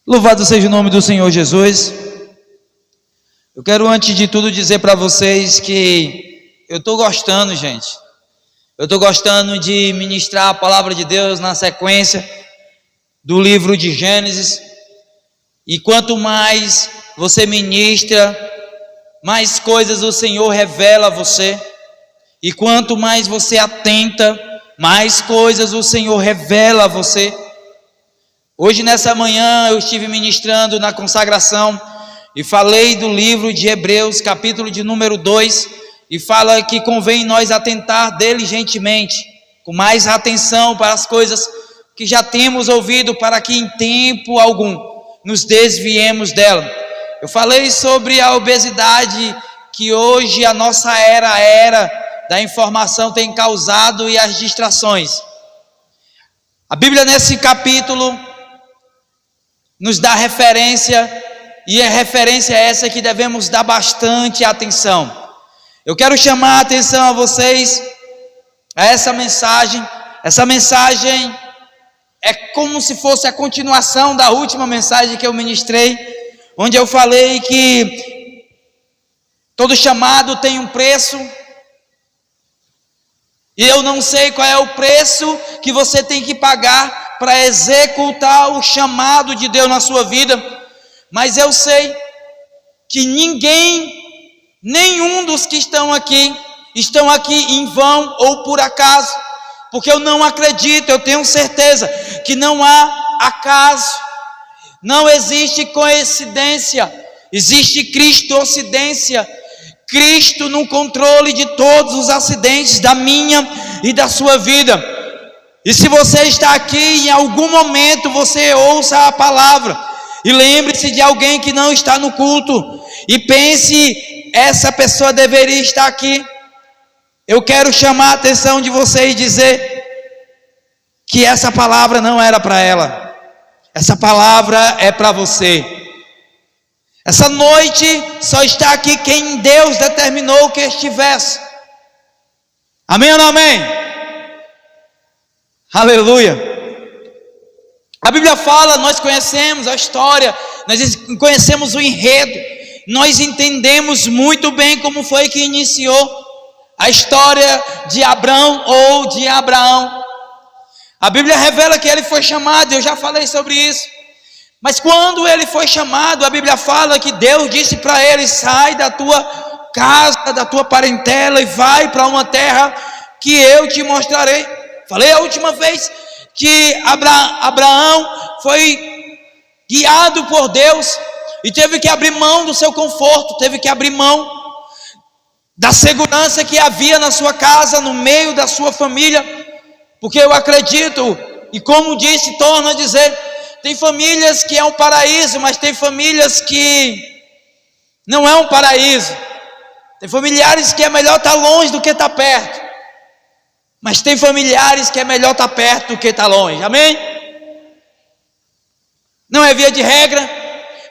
Louvado seja o nome do Senhor Jesus. Eu quero antes de tudo dizer para vocês que eu estou gostando, gente. Eu estou gostando de ministrar a palavra de Deus na sequência do livro de Gênesis. E quanto mais você ministra, mais coisas o Senhor revela a você. E quanto mais você atenta, mais coisas o Senhor revela a você. Hoje nessa manhã eu estive ministrando na consagração e falei do livro de Hebreus, capítulo de número 2, e fala que convém nós atentar diligentemente, com mais atenção para as coisas que já temos ouvido, para que em tempo algum nos desviemos dela. Eu falei sobre a obesidade que hoje a nossa era da informação tem causado e as distrações. A Bíblia nesse capítulo nos dá referência, e a referência é essa que devemos dar bastante atenção. Eu quero chamar a atenção a vocês a essa mensagem. Essa mensagem é como se fosse a continuação da última mensagem que eu ministrei, onde eu falei que todo chamado tem um preço, e eu não sei qual é o preço que você tem que pagar para executar o chamado de Deus na sua vida, mas eu sei que nenhum dos que estão aqui em vão ou por acaso, porque eu não acredito, eu tenho certeza que não há acaso, não existe coincidência, existe cristocidência, Cristo no controle de todos os acidentes da minha e da sua vida. E se você está aqui, em algum momento você ouça a palavra e lembre-se de alguém que não está no culto e pense, essa pessoa deveria estar aqui. Eu quero chamar a atenção de você e dizer que essa palavra não era para ela, essa palavra é para você. Essa noite só está aqui quem Deus determinou que estivesse. Amém ou não amém? Aleluia. A Bíblia fala, nós conhecemos a história, nós conhecemos o enredo, nós entendemos muito bem como foi que iniciou a história de Abrão ou de Abraão. A Bíblia revela que ele foi chamado, eu já falei sobre isso. Mas quando ele foi chamado, a Bíblia fala que Deus disse para ele: sai da tua casa, da tua parentela e vai para uma terra que eu te mostrarei. Falei a última vez que Abraão foi guiado por Deus e teve que abrir mão do seu conforto, teve que abrir mão da segurança que havia na sua casa, no meio da sua família, porque eu acredito, e como disse, torno a dizer, tem famílias que é um paraíso, mas tem famílias que não é um paraíso. Tem familiares que é melhor estar longe do que estar perto, mas tem familiares que é melhor estar perto do que estar longe. Amém? Não é via de regra,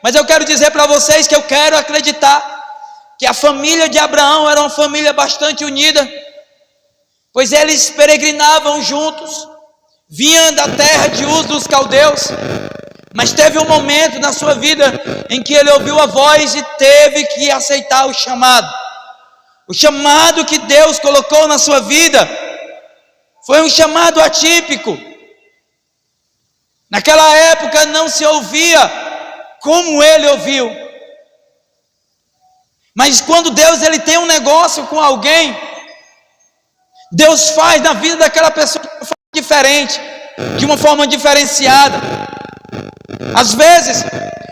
mas eu quero dizer para vocês que eu quero acreditar que a família de Abraão era uma família bastante unida, pois eles peregrinavam juntos, vinham da terra de Uz dos caldeus, mas teve um momento na sua vida em que ele ouviu a voz e teve que aceitar o chamado que Deus colocou na sua vida. Foi um chamado atípico. Naquela época não se ouvia como ele ouviu. Mas quando Deus ele tem um negócio com alguém, Deus faz na vida daquela pessoa de uma forma diferente, de uma forma diferenciada. Às vezes,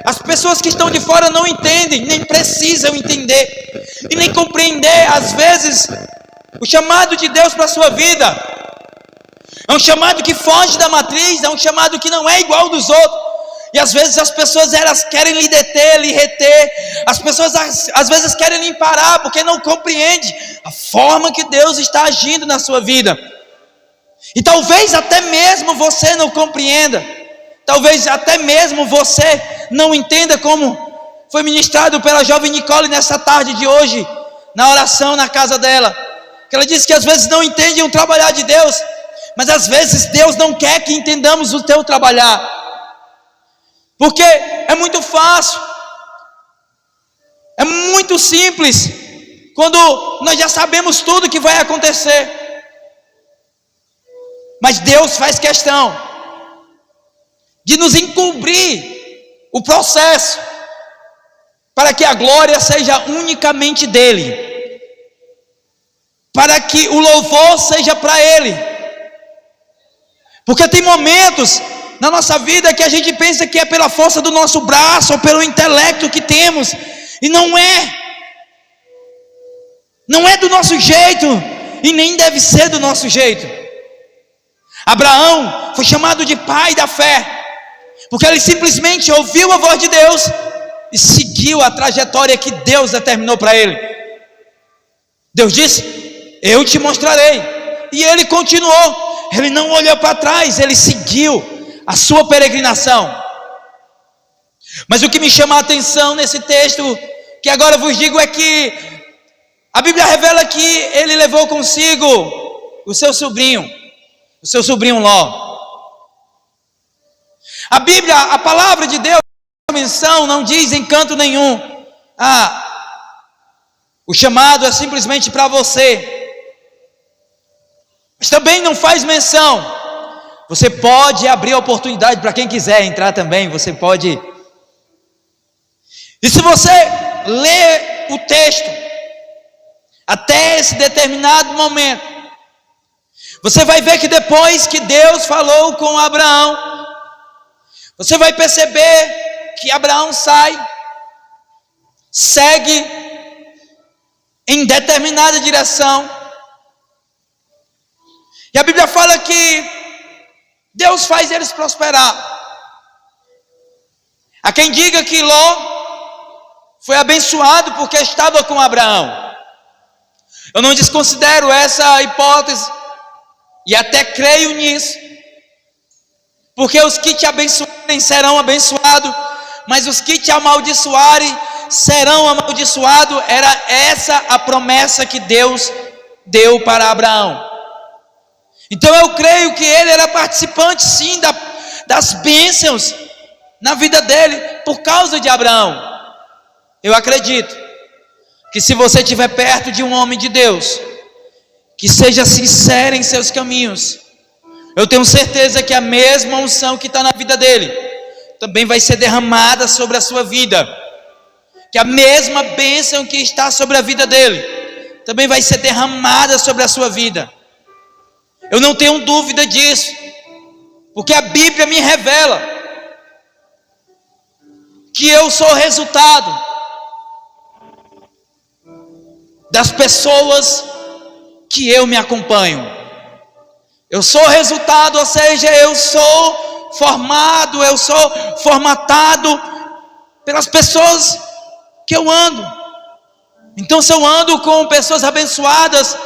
as pessoas que estão de fora não entendem, nem precisam entender e nem compreender. Às vezes, o chamado de Deus para a sua vida é um chamado que foge da matriz, é um chamado que não é igual ao dos outros. E às vezes as pessoas elas querem lhe deter, lhe reter. As pessoas às vezes querem lhe parar porque não compreende a forma que Deus está agindo na sua vida. E talvez até mesmo você não compreenda. Talvez até mesmo você não entenda, como foi ministrado pela jovem Nicole nessa tarde de hoje, na oração na casa dela. Que ela disse que às vezes não entende o trabalhar de Deus, mas às vezes Deus não quer que entendamos o teu trabalhar. Porque é muito fácil, é muito simples, quando nós já sabemos tudo que vai acontecer. Mas Deus faz questão de nos encobrir o processo, para que a glória seja unicamente dele, para que o louvor seja para ele. Porque tem momentos na nossa vida que a gente pensa que é pela força do nosso braço, ou pelo intelecto que temos, e não é do nosso jeito, e nem deve ser do nosso jeito. Abraão foi chamado de pai da fé, porque ele simplesmente ouviu a voz de Deus e seguiu a trajetória que Deus determinou para ele. Deus disse: eu te mostrarei, e ele continuou, ele não olhou para trás, ele seguiu a sua peregrinação. Mas o que me chama a atenção nesse texto, que agora vos digo, é que a Bíblia revela que ele levou consigo o seu sobrinho Ló. A Bíblia, a palavra de Deus, a menção não diz em canto nenhum: o chamado é simplesmente para você. Mas também não faz menção: você pode abrir a oportunidade para quem quiser entrar também, você pode. E se você ler o texto até esse determinado momento, você vai ver que depois que Deus falou com Abraão, você vai perceber que Abraão segue em determinada direção, e a Bíblia fala que Deus faz eles prosperar. Há quem diga que Ló foi abençoado porque estava com Abraão. Eu não desconsidero essa hipótese, e até creio nisso, porque os que te abençoarem serão abençoados, mas os que te amaldiçoarem serão amaldiçoados. Era essa a promessa que Deus deu para Abraão. Então eu creio que ele era participante sim das bênçãos na vida dele, por causa de Abraão. Eu acredito que se você estiver perto de um homem de Deus, que seja sincero em seus caminhos, eu tenho certeza que a mesma unção que está na vida dele também vai ser derramada sobre a sua vida, que a mesma bênção que está sobre a vida dele também vai ser derramada sobre a sua vida. Eu não tenho dúvida disso, porque a Bíblia me revela que eu sou resultado das pessoas que eu me acompanho. Eu sou resultado, ou seja, eu sou formado, eu sou formatado pelas pessoas que eu ando. Então, se eu ando com pessoas abençoadas,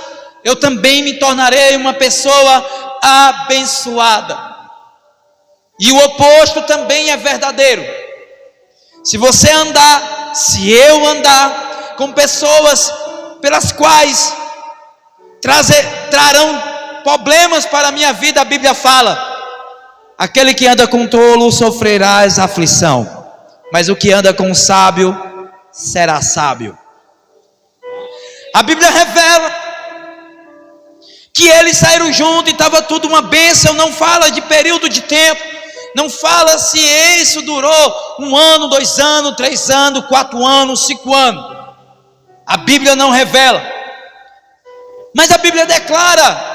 eu também me tornarei uma pessoa abençoada. E o oposto também é verdadeiro. Se eu andar com pessoas pelas quais trarão problemas para a minha vida, a Bíblia fala: aquele que anda com tolo sofrerás aflição, mas o que anda com o sábio será sábio. A Bíblia revela que eles saíram juntos e estava tudo uma bênção. Não fala de período de tempo, não fala se isso durou 1 ano, 2 anos, 3 anos, 4 anos, 5 anos. A Bíblia não revela, mas a Bíblia declara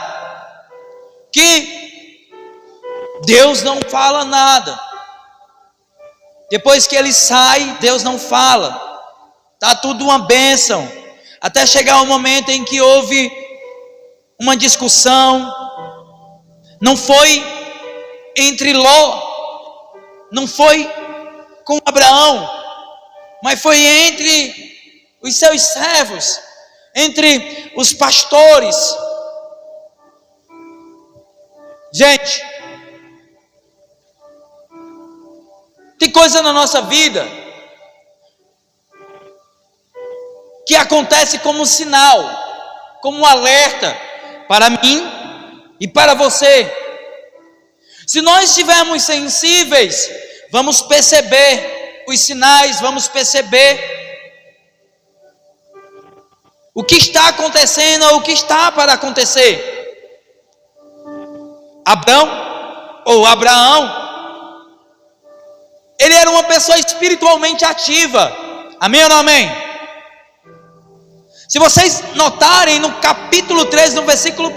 que Deus não fala nada. Depois que ele sai, Deus não fala, está tudo uma bênção, até chegar o momento em que houve uma discussão. Não foi entre Ló, não foi com Abraão, mas foi entre os seus servos, entre os pastores. Gente, tem coisa na nossa vida que acontece como um sinal, como um alerta para mim e para você. Se nós estivermos sensíveis, vamos perceber os sinais, vamos perceber o que está acontecendo ou o que está para acontecer. Abraão, ele era uma pessoa espiritualmente ativa. Amém ou não amém? Se vocês notarem no capítulo 3, no versículo 1,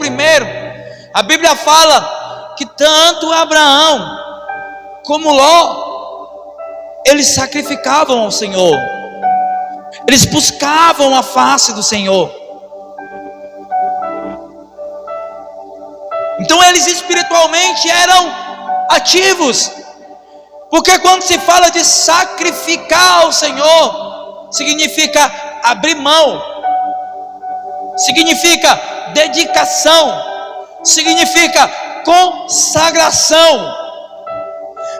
a Bíblia fala que tanto Abraão como Ló, eles sacrificavam ao Senhor, eles buscavam a face do Senhor. Então eles espiritualmente eram ativos, porque quando se fala de sacrificar ao Senhor, significa abrir mão, significa dedicação, significa consagração.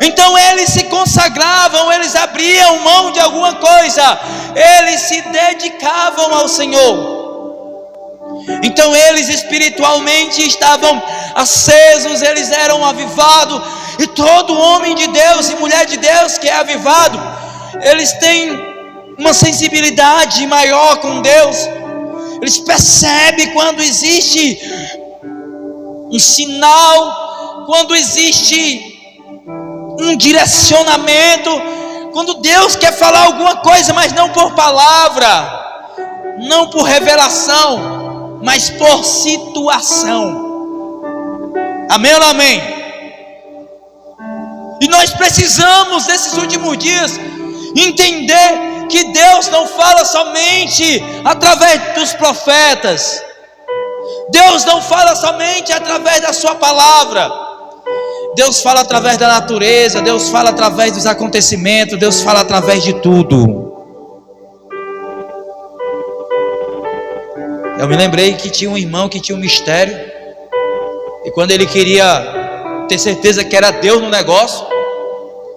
Então eles se consagravam, eles abriam mão de alguma coisa, eles se dedicavam ao Senhor. Então eles espiritualmente estavam acesos, eles eram avivados. E todo homem de Deus e mulher de Deus que é avivado, eles têm uma sensibilidade maior com Deus. Eles percebem quando existe um sinal, quando existe um direcionamento, quando Deus quer falar alguma coisa, mas não por palavra, não por revelação, mas por situação. Amém ou não amém? E nós precisamos nesses últimos dias entender que Deus não fala somente através dos profetas, Deus não fala somente através da sua palavra, Deus fala através da natureza, Deus fala através dos acontecimentos, Deus fala através de tudo. Eu me lembrei que tinha um irmão que tinha um mistério, e quando ele queria ter certeza que era Deus no negócio,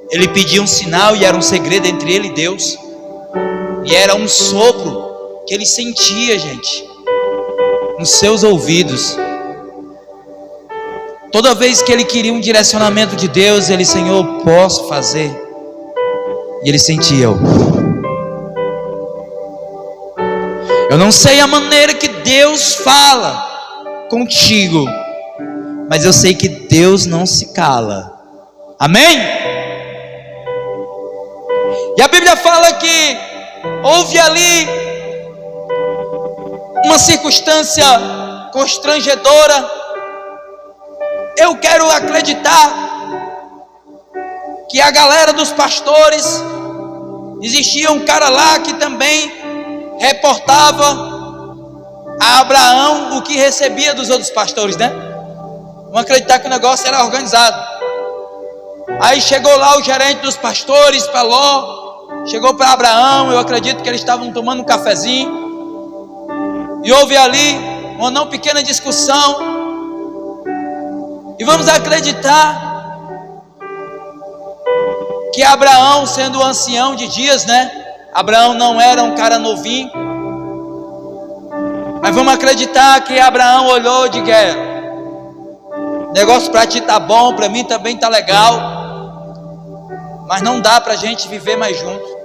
ele pedia um sinal, e era um segredo entre ele e Deus, e era um sopro que ele sentia, gente, nos seus ouvidos. Toda vez que ele queria um direcionamento de Deus, ele: Senhor, posso fazer? E ele sentia: eu não sei a maneira que Deus fala contigo, mas eu sei que Deus não se cala. Amém? E a Bíblia fala que houve ali uma circunstância constrangedora. Eu quero acreditar que a galera dos pastores, existia um cara lá que também reportava a Abraão o que recebia dos outros pastores, né? Vamos acreditar que o negócio era organizado. Aí chegou lá o gerente dos pastores para Ló, chegou para Abraão. Eu acredito que eles estavam tomando um cafezinho, e houve ali uma não pequena discussão. E vamos acreditar que Abraão, sendo ancião de dias, né? Abraão não era um cara novinho, mas vamos acreditar que Abraão olhou de guerra: negócio para ti tá bom, para mim também tá legal, mas não dá para a gente viver mais junto.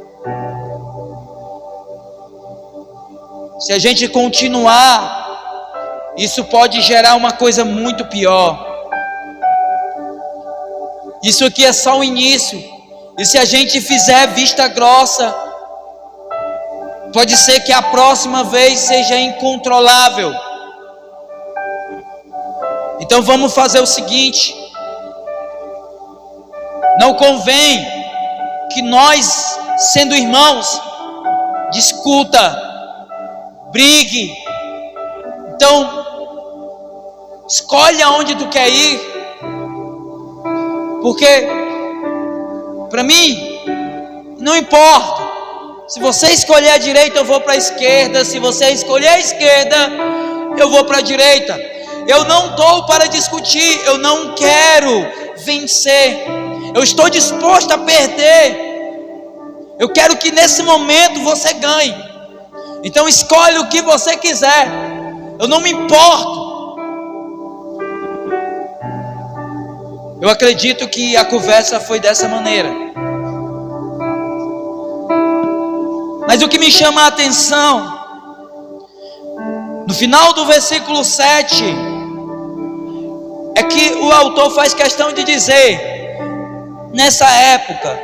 Se a gente continuar, isso pode gerar uma coisa muito pior. Isso aqui é só o início, e se a gente fizer vista grossa, pode ser que a próxima vez seja incontrolável. Então vamos fazer o seguinte: não convém que nós, sendo irmãos, discuta, brigue. Então escolhe aonde tu quer ir, porque para mim não importa. Se você escolher a direita, eu vou para a esquerda. Se você escolher a esquerda, eu vou para a direita. Eu não estou para discutir, eu não quero vencer, eu estou disposto a perder. Eu quero que nesse momento você ganhe. Então escolhe o que você quiser, eu não me importo. Eu acredito que a conversa foi dessa maneira. Mas o que me chama a atenção, no final do versículo 7, é que o autor faz questão de dizer: nessa época,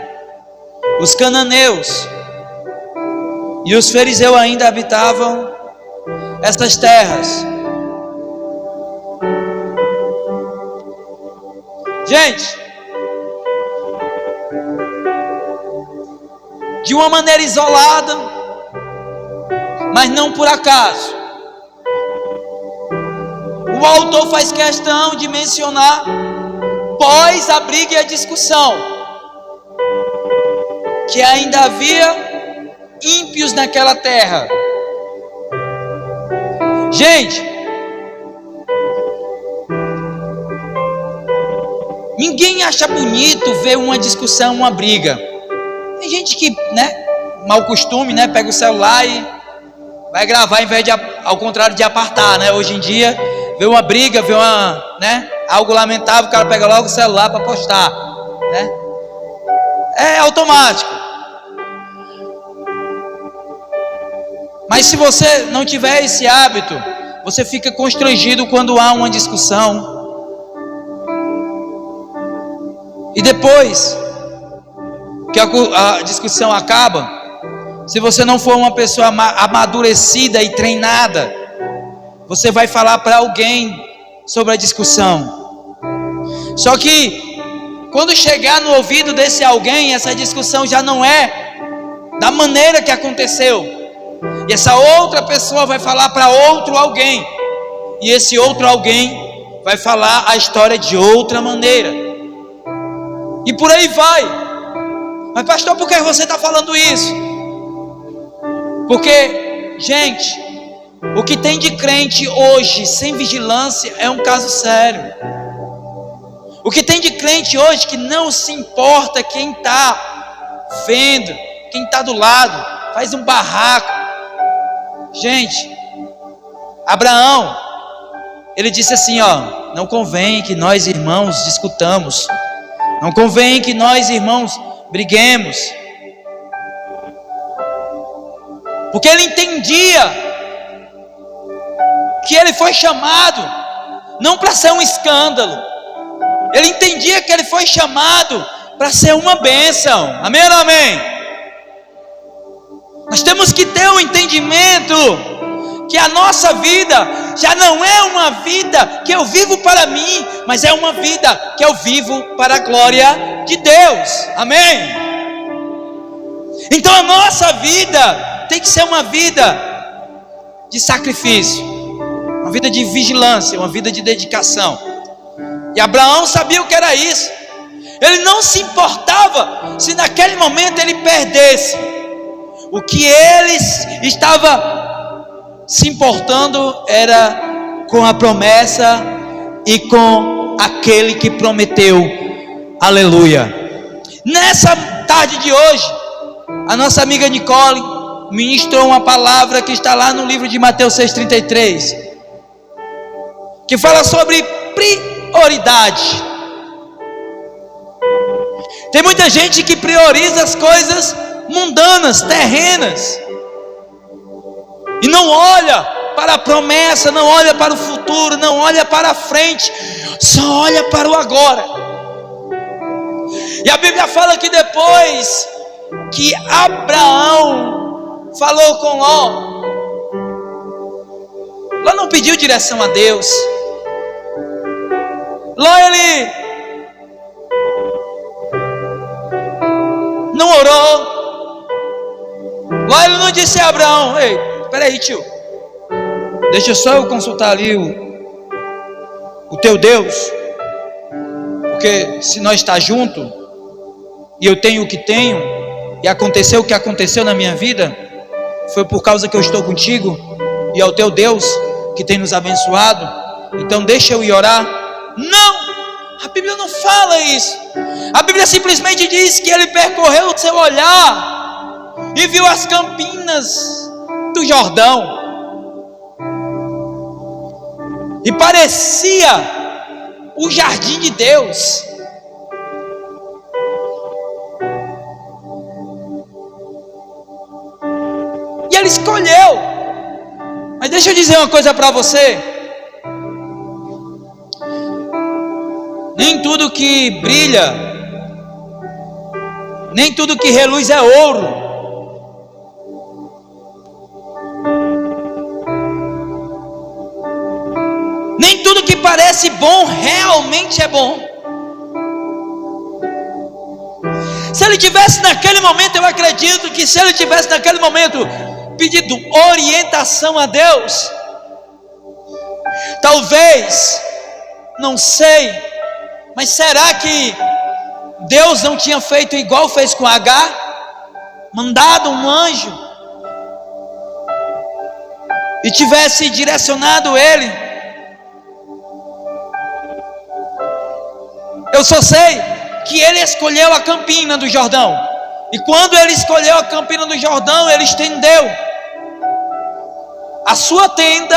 os cananeus e os fariseus ainda habitavam essas terras. Gente, de uma maneira isolada, mas não por acaso, o autor faz questão de mencionar pós a briga e a discussão, que ainda havia ímpios naquela terra. Gente, ninguém acha bonito ver uma discussão, uma briga. Tem gente que, mau costume, pega o celular e vai gravar, em vez de, ao contrário de apartar, hoje em dia, vê uma briga, vê algo lamentável, o cara pega logo o celular para postar, É automático. Mas se você não tiver esse hábito, você fica constrangido quando há uma discussão. E depois que a discussão acaba, se você não for uma pessoa amadurecida e treinada, você vai falar para alguém sobre a discussão. Só que quando chegar no ouvido desse alguém, essa discussão já não é da maneira que aconteceu. E essa outra pessoa vai falar para outro alguém, e esse outro alguém vai falar a história de outra maneira. E por aí vai. Mas pastor, por que você está falando isso? Porque, gente, o que tem de crente hoje sem vigilância é um caso sério. O que tem de crente hoje que não se importa quem está vendo, quem está do lado, faz um barraco. Gente, Abraão, ele disse assim, não convém que nós irmãos discutamos, não convém que nós irmãos briguemos, porque ele entendia que ele foi chamado não para ser um escândalo, ele entendia que ele foi chamado para ser uma bênção. Amém ou não amém? Nós temos que ter um entendimento que a nossa vida já não é uma vida que eu vivo para mim, mas é uma vida que eu vivo para a glória de Deus. Amém? Então a nossa vida tem que ser uma vida de sacrifício, uma vida de vigilância, uma vida de dedicação. E Abraão sabia o que era isso. Ele não se importava se naquele momento ele perdesse. O que ele estava se importando era com a promessa e com aquele que prometeu. Aleluia. Nessa tarde de hoje, a nossa amiga Nicole ministrou uma palavra que está lá no livro de Mateus 6,33, que fala sobre prioridade. Tem muita gente que prioriza as coisas mundanas, terrenas, e não olha para a promessa, não olha para o futuro, não olha para a frente, só olha para o agora. E a Bíblia fala que depois que Abraão falou com Ló, Ló não pediu direção a Deus. Ló, ele não orou. Ló, ele não disse a Abraão: ei, peraí tio, deixa só eu consultar ali o teu Deus, porque se nós está junto e eu tenho o que tenho e aconteceu o que aconteceu na minha vida, foi por causa que eu estou contigo e é o teu Deus que tem nos abençoado, então deixa eu ir orar. Não, a Bíblia não fala isso. A Bíblia simplesmente diz que ele percorreu o seu olhar e viu as campinas do Jordão, e parecia o jardim de Deus. Ele escolheu. Mas deixa eu dizer uma coisa para você. Nem tudo que brilha, nem tudo que reluz é ouro. Nem tudo que parece bom realmente é bom. Se ele tivesse naquele momento, eu acredito que se ele tivesse naquele momento pedido orientação a Deus, talvez, não sei, mas será que Deus não tinha feito igual fez com Agar? Mandado um anjo e tivesse direcionado ele? Eu só sei que ele escolheu a campina do Jordão. E quando ele escolheu a campina do Jordão, ele estendeu a sua tenda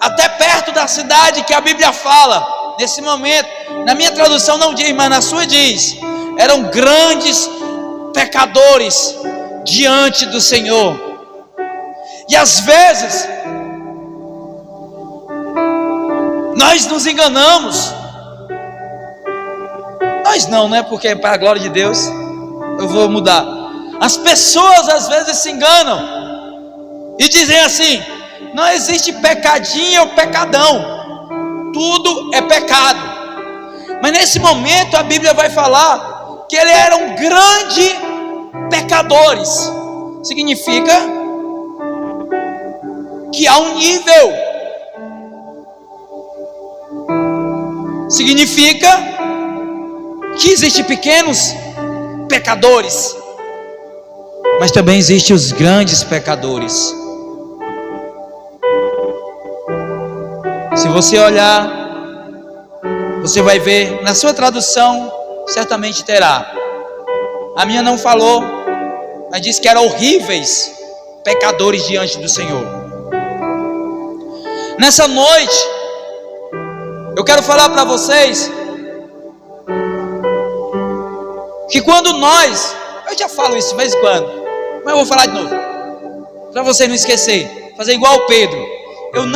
até perto da cidade que a Bíblia fala. Nesse momento, na minha tradução não diz, mas na sua diz, eram grandes pecadores diante do Senhor. E às vezes nós nos enganamos. Nós não, né? Porque para a glória de Deus eu vou mudar. As pessoas às vezes se enganam e dizem assim: não existe pecadinho ou pecadão, tudo é pecado. Mas nesse momento a Bíblia vai falar que eles eram grandes pecadores. Significa que há um nível. Significa que existem pequenos pecadores, mas também existem os grandes pecadores. Se você olhar, você vai ver, na sua tradução certamente terá. A minha não falou, mas diz que eram horríveis pecadores diante do Senhor. Nessa noite, eu quero falar para vocês que quando nós, eu já falo isso de vez em quando, mas eu vou falar de novo, para você não esquecer, fazer igual o Pedro. Eu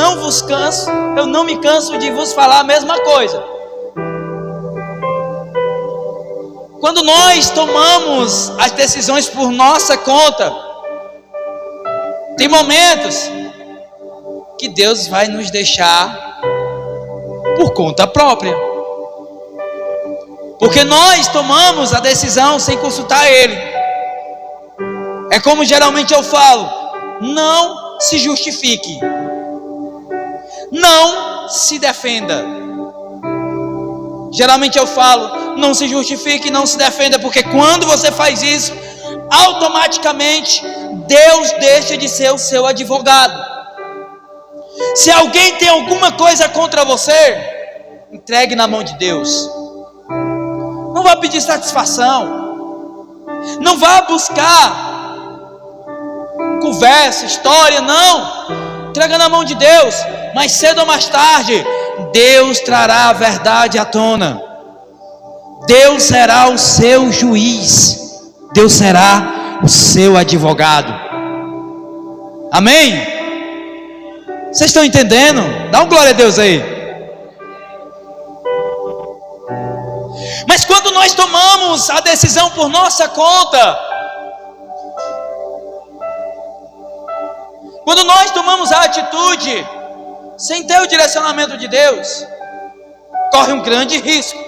não me canso de vos falar a mesma coisa. Quando nós tomamos as decisões por nossa conta, tem momentos que Deus vai nos deixar por conta própria, porque nós tomamos a decisão sem consultar Ele. É como geralmente eu falo: não se justifique, não se defenda. Geralmente eu falo: não se justifique, não se defenda, porque quando você faz isso, automaticamente Deus deixa de ser o seu advogado. Se alguém tem alguma coisa contra você, entregue na mão de Deus. Não vá pedir satisfação, não vá buscar conversa, história, não. Entrega na mão de Deus. Mais cedo ou mais tarde, Deus trará a verdade à tona. Deus será o seu juiz, Deus será o seu advogado. Amém? Vocês estão entendendo? Dá um glória a Deus aí. Mas quando nós tomamos a decisão por nossa conta, quando nós tomamos a atitude sem ter o direcionamento de Deus, corre um grande risco.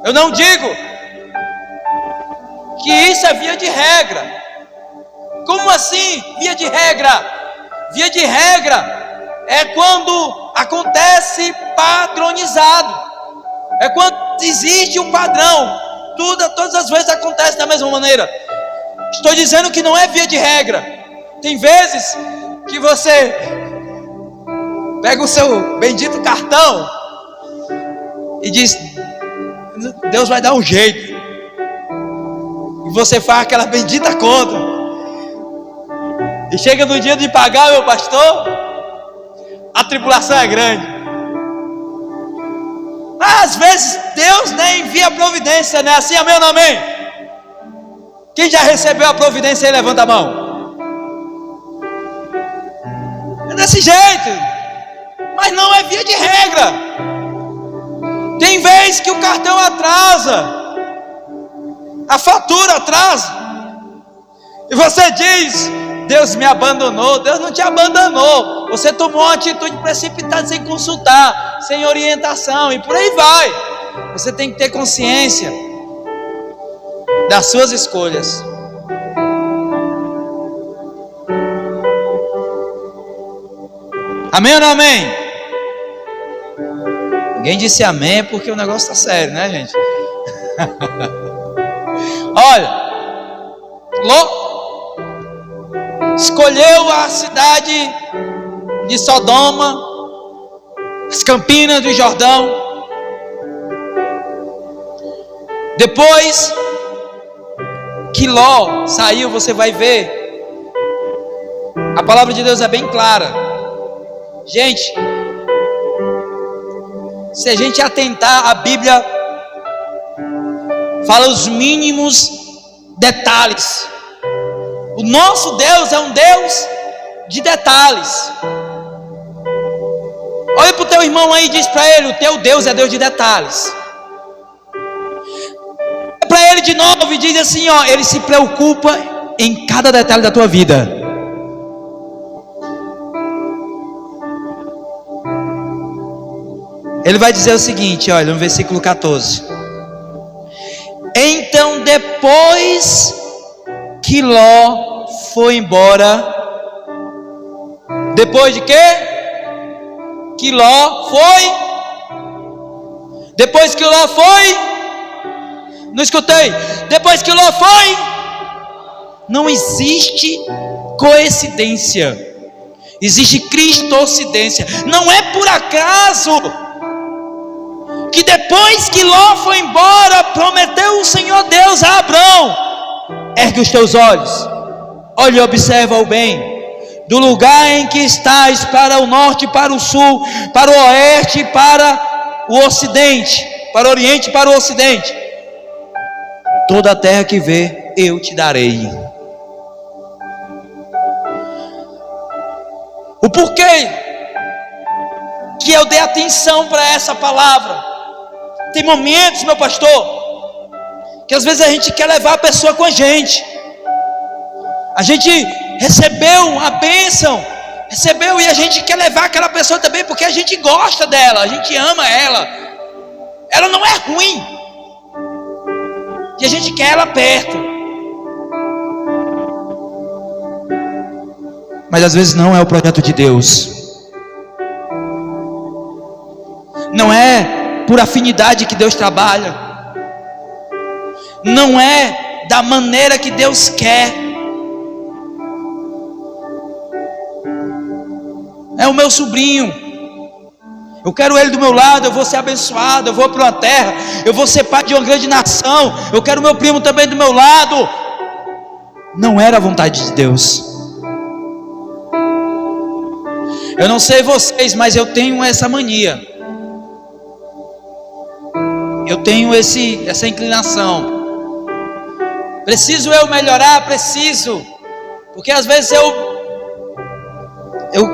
Eu não digo que isso é via de regra. Como assim via de regra? Via de regra é quando acontece padronizado. É quando existe um padrão. Todas as vezes acontece da mesma maneira. Estou dizendo que não é via de regra. Tem vezes que você pega o seu bendito cartão e diz: Deus vai dar um jeito. E você faz aquela bendita conta. E chega no dia de pagar, meu pastor, a tribulação é grande. Às vezes Deus nem envia a providência, não é assim? Amém ou não amém? Quem já recebeu a providência aí, levanta a mão. desse jeito, mas não é via de regra. Tem vez que o cartão atrasa, a fatura atrasa, e você diz: Deus me abandonou. Deus não te abandonou. Você tomou uma atitude precipitada, sem consultar, sem orientação, e por aí vai. Você tem que ter consciência das suas escolhas. Amém ou não amém? Ninguém disse amém porque o negócio está sério, né, gente? Olha, Ló escolheu a cidade de Sodoma, as campinas do Jordão. Depois que Ló saiu, você vai ver, a palavra de Deus é bem clara. Gente, se a gente atentar, a Bíblia fala os mínimos detalhes. O nosso Deus é um Deus de detalhes. Olha para o teu irmão aí e diz para ele: o teu Deus é Deus de detalhes. Olha para ele de novo e diz assim: ó, ele se preocupa em cada detalhe da tua vida. Ele vai dizer o seguinte, olha, no versículo 14: então depois que Ló foi embora, depois de quê? Que Ló foi? Depois que Ló foi? Não escutei. Depois que Ló foi? Não existe coincidência, existe cristocidência. Não é por acaso que depois que Ló foi embora, prometeu o Senhor Deus a Abrão: ergue os teus olhos, olha e observa o bem, do lugar em que estás, para o norte, para o sul, para o oeste, para o ocidente, para o oriente e para o ocidente, toda a terra que vê, eu te darei. O porquê que eu dei atenção para essa palavra? Tem momentos, meu pastor, que às vezes a gente quer levar a pessoa com a gente. A gente recebeu a bênção, recebeu, e a gente quer levar aquela pessoa também, porque a gente gosta dela, a gente ama ela. Ela não é ruim, e a gente quer ela perto. Mas às vezes não é o projeto de Deus. Não é por afinidade que Deus trabalha. Não é da maneira que Deus quer. É o meu sobrinho, eu quero ele do meu lado, eu vou ser abençoado, eu vou para uma terra, eu vou ser pai de uma grande nação, eu quero meu primo também do meu lado. Não era a vontade de Deus. Eu não sei vocês, mas eu tenho essa mania. Eu tenho essa inclinação. Preciso eu melhorar? Preciso. Porque às vezes eu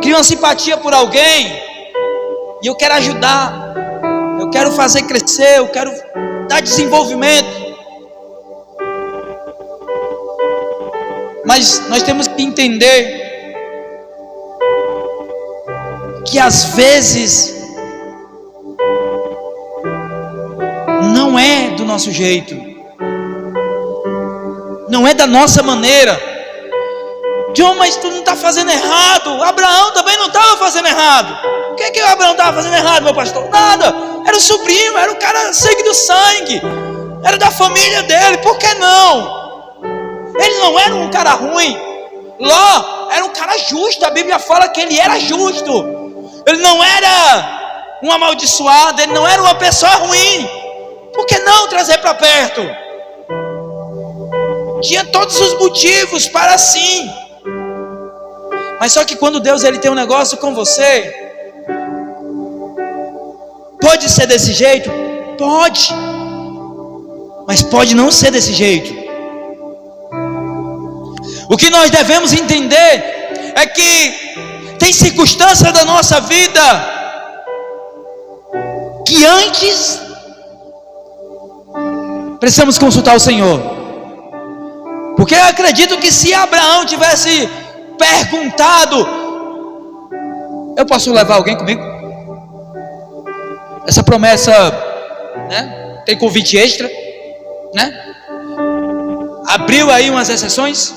crio uma simpatia por alguém e eu quero ajudar, eu quero fazer crescer, eu quero dar desenvolvimento. Mas nós temos que entender que às vezes não é do nosso jeito, não é da nossa maneira. John, mas tu não está fazendo errado. Abraão também não estava fazendo errado. O que o Abraão estava fazendo errado, meu pastor? Nada. Era o sobrinho, era o cara sangue do sangue, era da família dele. Por que não? Ele não era um cara ruim. Ló era um cara justo. A Bíblia fala que ele era justo. Ele não era um amaldiçoado, ele não era uma pessoa ruim. Por que não trazer para perto? Tinha todos os motivos para sim. Mas só que quando Deus ele tem um negócio com você, pode ser desse jeito? Pode. Mas pode não ser desse jeito. O que nós devemos entender é que Tem circunstâncias da nossa vida que antes precisamos consultar o Senhor. Porque eu acredito que se Abraão tivesse perguntado: eu posso levar alguém comigo? Essa promessa, né, tem convite extra, né? Abriu aí umas exceções.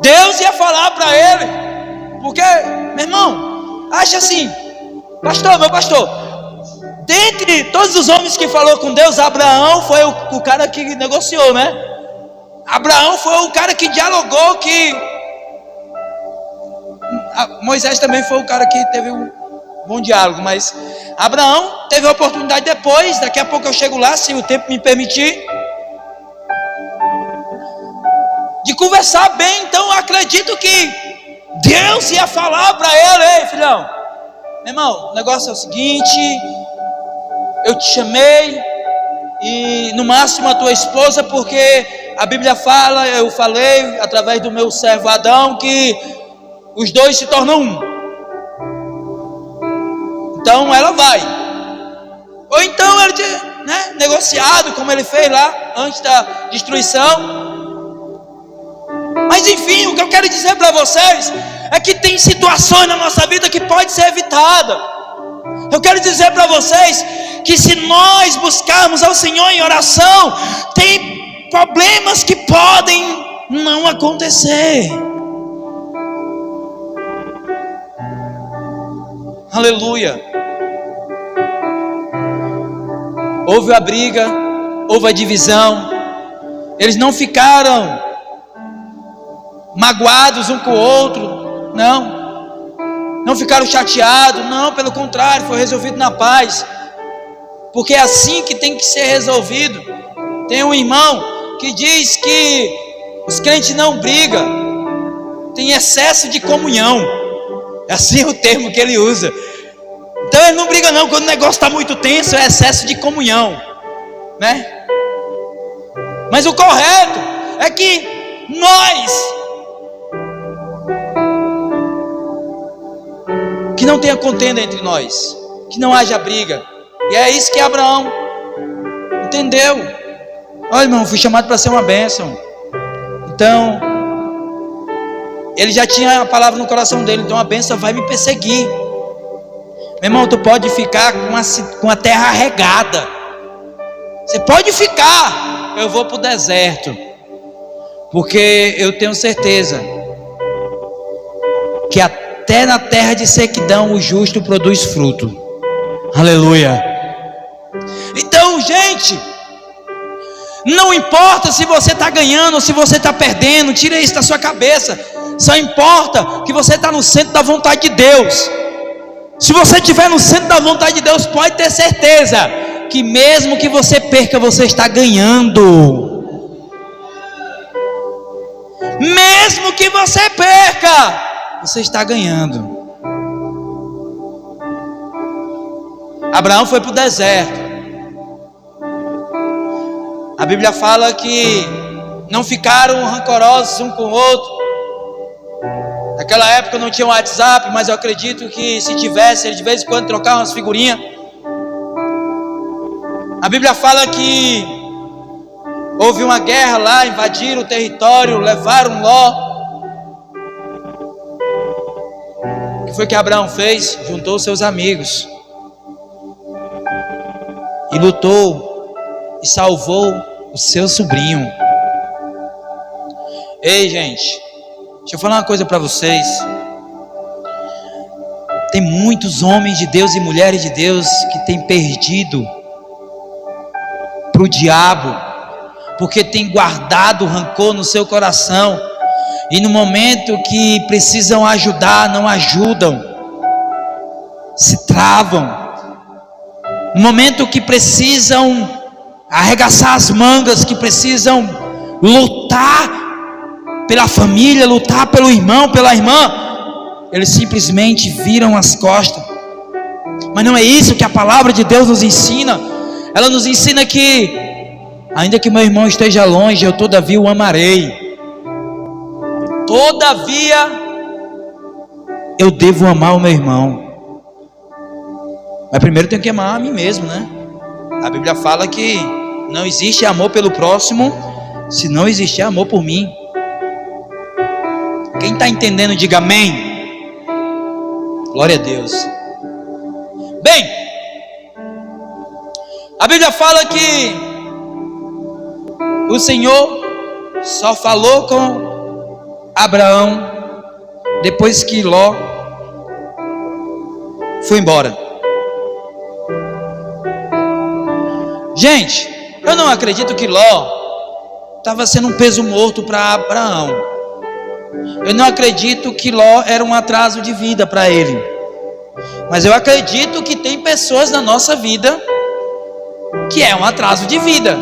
Deus ia falar para ele, porque, meu irmão, acha assim, meu pastor, dentre todos os homens que falou com Deus, Abraão foi o cara que negociou, né? Abraão foi o cara que dialogou, Moisés também foi o cara que teve um bom diálogo, mas Abraão teve a oportunidade depois, daqui a pouco eu chego lá, se o tempo me permitir, de conversar bem. Então eu acredito que Deus ia falar para ele: ei, filhão, meu irmão, o negócio é o seguinte, eu te chamei, e no máximo a tua esposa, porque a Bíblia fala, eu falei através do meu servo Adão, que os dois se tornam um. Então ela vai. Ou então ele tinha, né, negociado, como ele fez lá antes da destruição. Mas enfim, o que eu quero dizer para vocês é que tem situações na nossa vida que pode ser evitada. Eu quero dizer para vocês que se nós buscarmos ao Senhor em oração, tem problemas que podem não acontecer. Aleluia. Houve a briga, houve a divisão. Eles não ficaram magoados um com o outro, não ficaram chateados, não, pelo contrário, foi resolvido na paz, porque é assim que tem que ser resolvido. Tem um irmão que diz que os crentes não brigam, tem excesso de comunhão, é assim o termo que ele usa. Então ele não briga não, quando o negócio está muito tenso, é excesso de comunhão, né? Mas o correto é que que não tenha contenda entre nós, que não haja briga. E é isso que Abraão entendeu. Olha, irmão, fui chamado para ser uma bênção. Então ele já tinha a palavra no coração dele, então a bênção vai me perseguir. Meu irmão, tu pode ficar com a terra regada, você pode ficar, eu vou para o deserto, porque eu tenho certeza que até na terra de sequidão o justo produz fruto. Aleluia. Então, gente, não importa se você está ganhando ou se você está perdendo, tira isso da sua cabeça. Só importa que você está no centro da vontade de Deus. Se você estiver no centro da vontade de Deus, pode ter certeza que mesmo que você perca, você está ganhando. Mesmo que você perca, você está ganhando. Abraão foi para o deserto. A Bíblia fala que não ficaram rancorosos um com o outro. Naquela época não tinha WhatsApp, mas eu acredito que se tivesse, eles de vez em quando trocavam umas figurinhas. A Bíblia fala que houve uma guerra lá, invadiram o território, levaram Ló. O que foi que Abraão fez? Juntou seus amigos e lutou e salvou o seu sobrinho. Ei, gente, deixa eu falar uma coisa para vocês. Tem muitos homens de Deus e mulheres de Deus que têm perdido para o diabo, porque tem guardado rancor no seu coração, e no momento que precisam ajudar, não ajudam, se travam. No momento que precisam arregaçar as mangas, que precisam lutar pela família, lutar pelo irmão, pela irmã, eles simplesmente viram as costas. Mas não é isso que a palavra de Deus nos ensina. Ela nos ensina que ainda que meu irmão esteja longe, eu todavia o amarei. Todavia eu devo amar o meu irmão. Mas primeiro eu tenho que amar a mim mesmo, né? A Bíblia fala que não existe amor pelo próximo se não existir amor por mim. Quem está entendendo, diga amém. Glória a Deus. Bem, a Bíblia fala que o Senhor só falou com Abraão depois que Ló foi embora. Gente, eu não acredito que Ló estava sendo um peso morto para Abraão. Eu não acredito que Ló era um atraso de vida para ele. Mas eu acredito que tem pessoas na nossa vida que é um atraso de vida.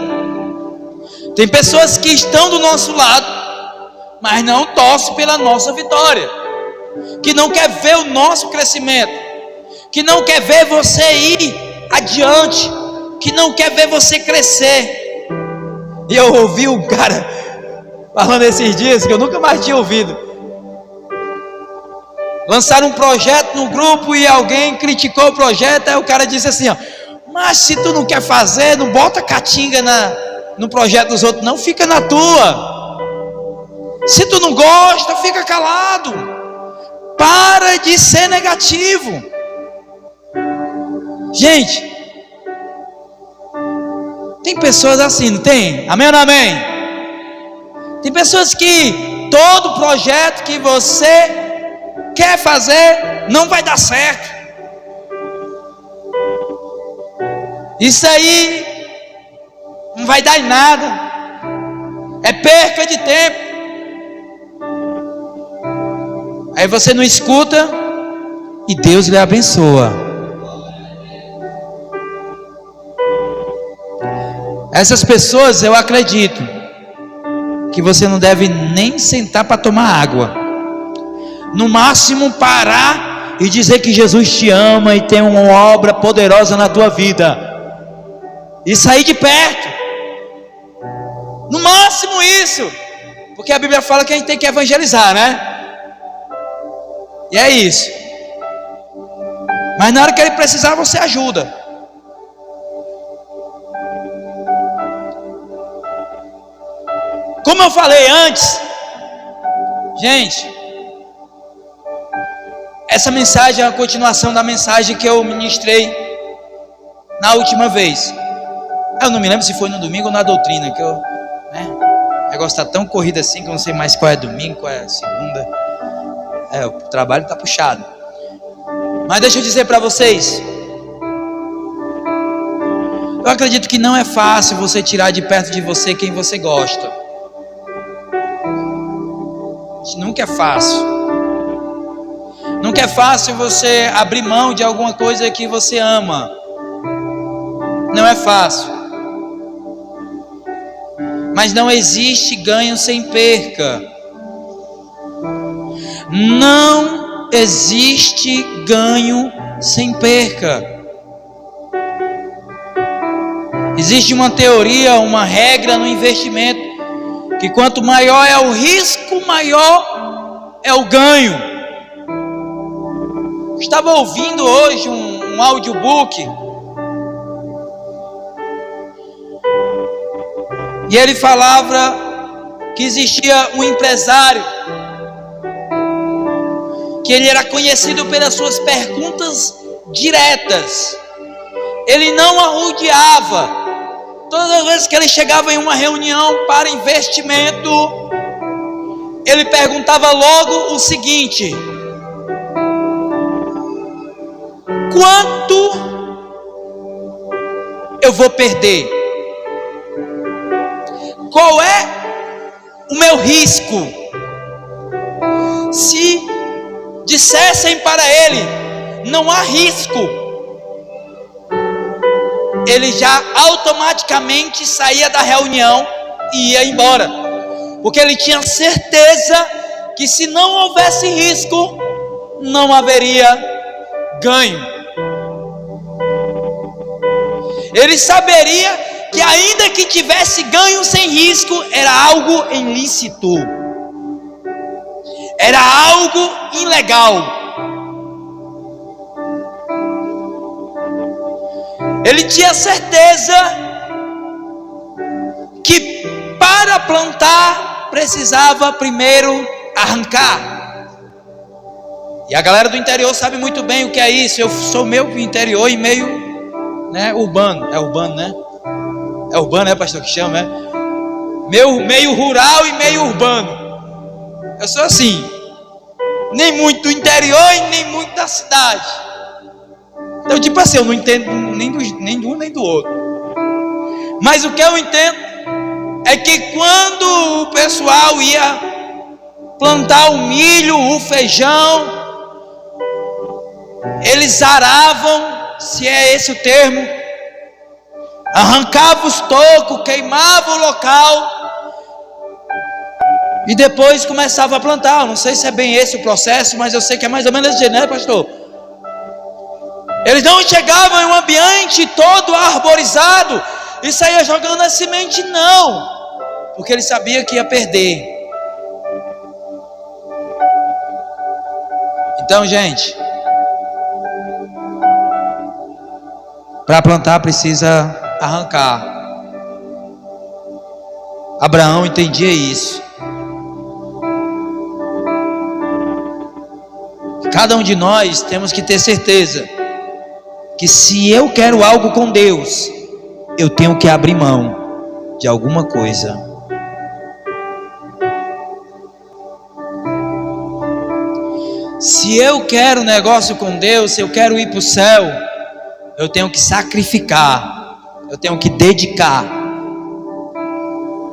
Tem pessoas que estão do nosso lado, mas não torcem pela nossa vitória, que não quer ver o nosso crescimento, que não quer ver você ir adiante, que não quer ver você crescer. E eu ouvi um cara falando esses dias que eu nunca mais tinha ouvido. Lançaram um projeto no grupo e alguém criticou o projeto. Aí o cara disse assim, ó: mas se tu não quer fazer, não bota catinga no projeto dos outros, não, fica na tua. Se tu não gosta, fica calado. Para de ser negativo. Gente, tem pessoas assim, não tem? Amém ou não amém? Tem pessoas que todo projeto que você quer fazer não vai dar certo. Isso aí não vai dar em nada, é perca de tempo. Aí você não escuta e Deus lhe abençoa. Essas pessoas, eu acredito que você não deve nem sentar para tomar água. No máximo parar e dizer que Jesus te ama e tem uma obra poderosa na tua vida e sair de perto. No máximo isso, porque a Bíblia fala que a gente tem que evangelizar, né? E é isso. Mas na hora que ele precisar, você ajuda. Como eu falei antes, gente, essa mensagem é a continuação da mensagem que eu ministrei na última vez. Eu não me lembro se foi no domingo ou na doutrina, que o negócio está tão corrido assim que eu não sei mais qual é domingo, qual é segunda. O trabalho está puxado. Mas deixa eu dizer para vocês, eu acredito que não é fácil você tirar de perto de você quem você gosta. Isso nunca é fácil. Nunca é fácil você abrir mão de alguma coisa que você ama. Não é fácil. Mas não existe ganho sem perca. Não existe ganho sem perca. Existe uma teoria, uma regra no investimento, que quanto maior é o risco, maior é o ganho. Estava ouvindo hoje um audiobook, e ele falava que existia um empresário, que ele era conhecido pelas suas perguntas diretas. Ele não arrodeava. Todas as vezes que ele chegava em uma reunião para investimento, ele perguntava logo o seguinte: quanto eu vou perder? Qual é o meu risco? Se dissessem para ele, não há risco, ele já automaticamente saía da reunião e ia embora, porque ele tinha certeza que se não houvesse risco, não haveria ganho. Ele saberia que ainda que tivesse ganho sem risco, era algo ilícito, era algo ilegal. Ele tinha certeza que para plantar precisava primeiro arrancar. E a galera do interior sabe muito bem o que é isso. Eu sou meio interior e meio, né, urbano. É urbano, né? É urbano, é, pastor, que chama, é? Meio rural e meio urbano. Eu sou assim, nem muito do interior e nem muito da cidade. Então, tipo assim, eu não entendo nem de um nem do outro. Mas o que eu entendo é que quando o pessoal ia plantar o milho, o feijão, eles aravam, se é esse o termo, arrancavam os tocos, queimavam o local e depois começava a plantar. Eu não sei se é bem esse o processo, mas eu sei que é mais ou menos esse, né, pastor? Eles não chegavam em um ambiente todo arborizado e saía jogando a semente, não, porque ele sabia que ia perder. Então, gente, para plantar precisa arrancar. Abraão entendia isso. Cada um de nós temos que ter certeza que se eu quero algo com Deus, eu tenho que abrir mão de alguma coisa. Se eu quero negócio com Deus, se eu quero ir para o céu, eu tenho que sacrificar, eu tenho que dedicar,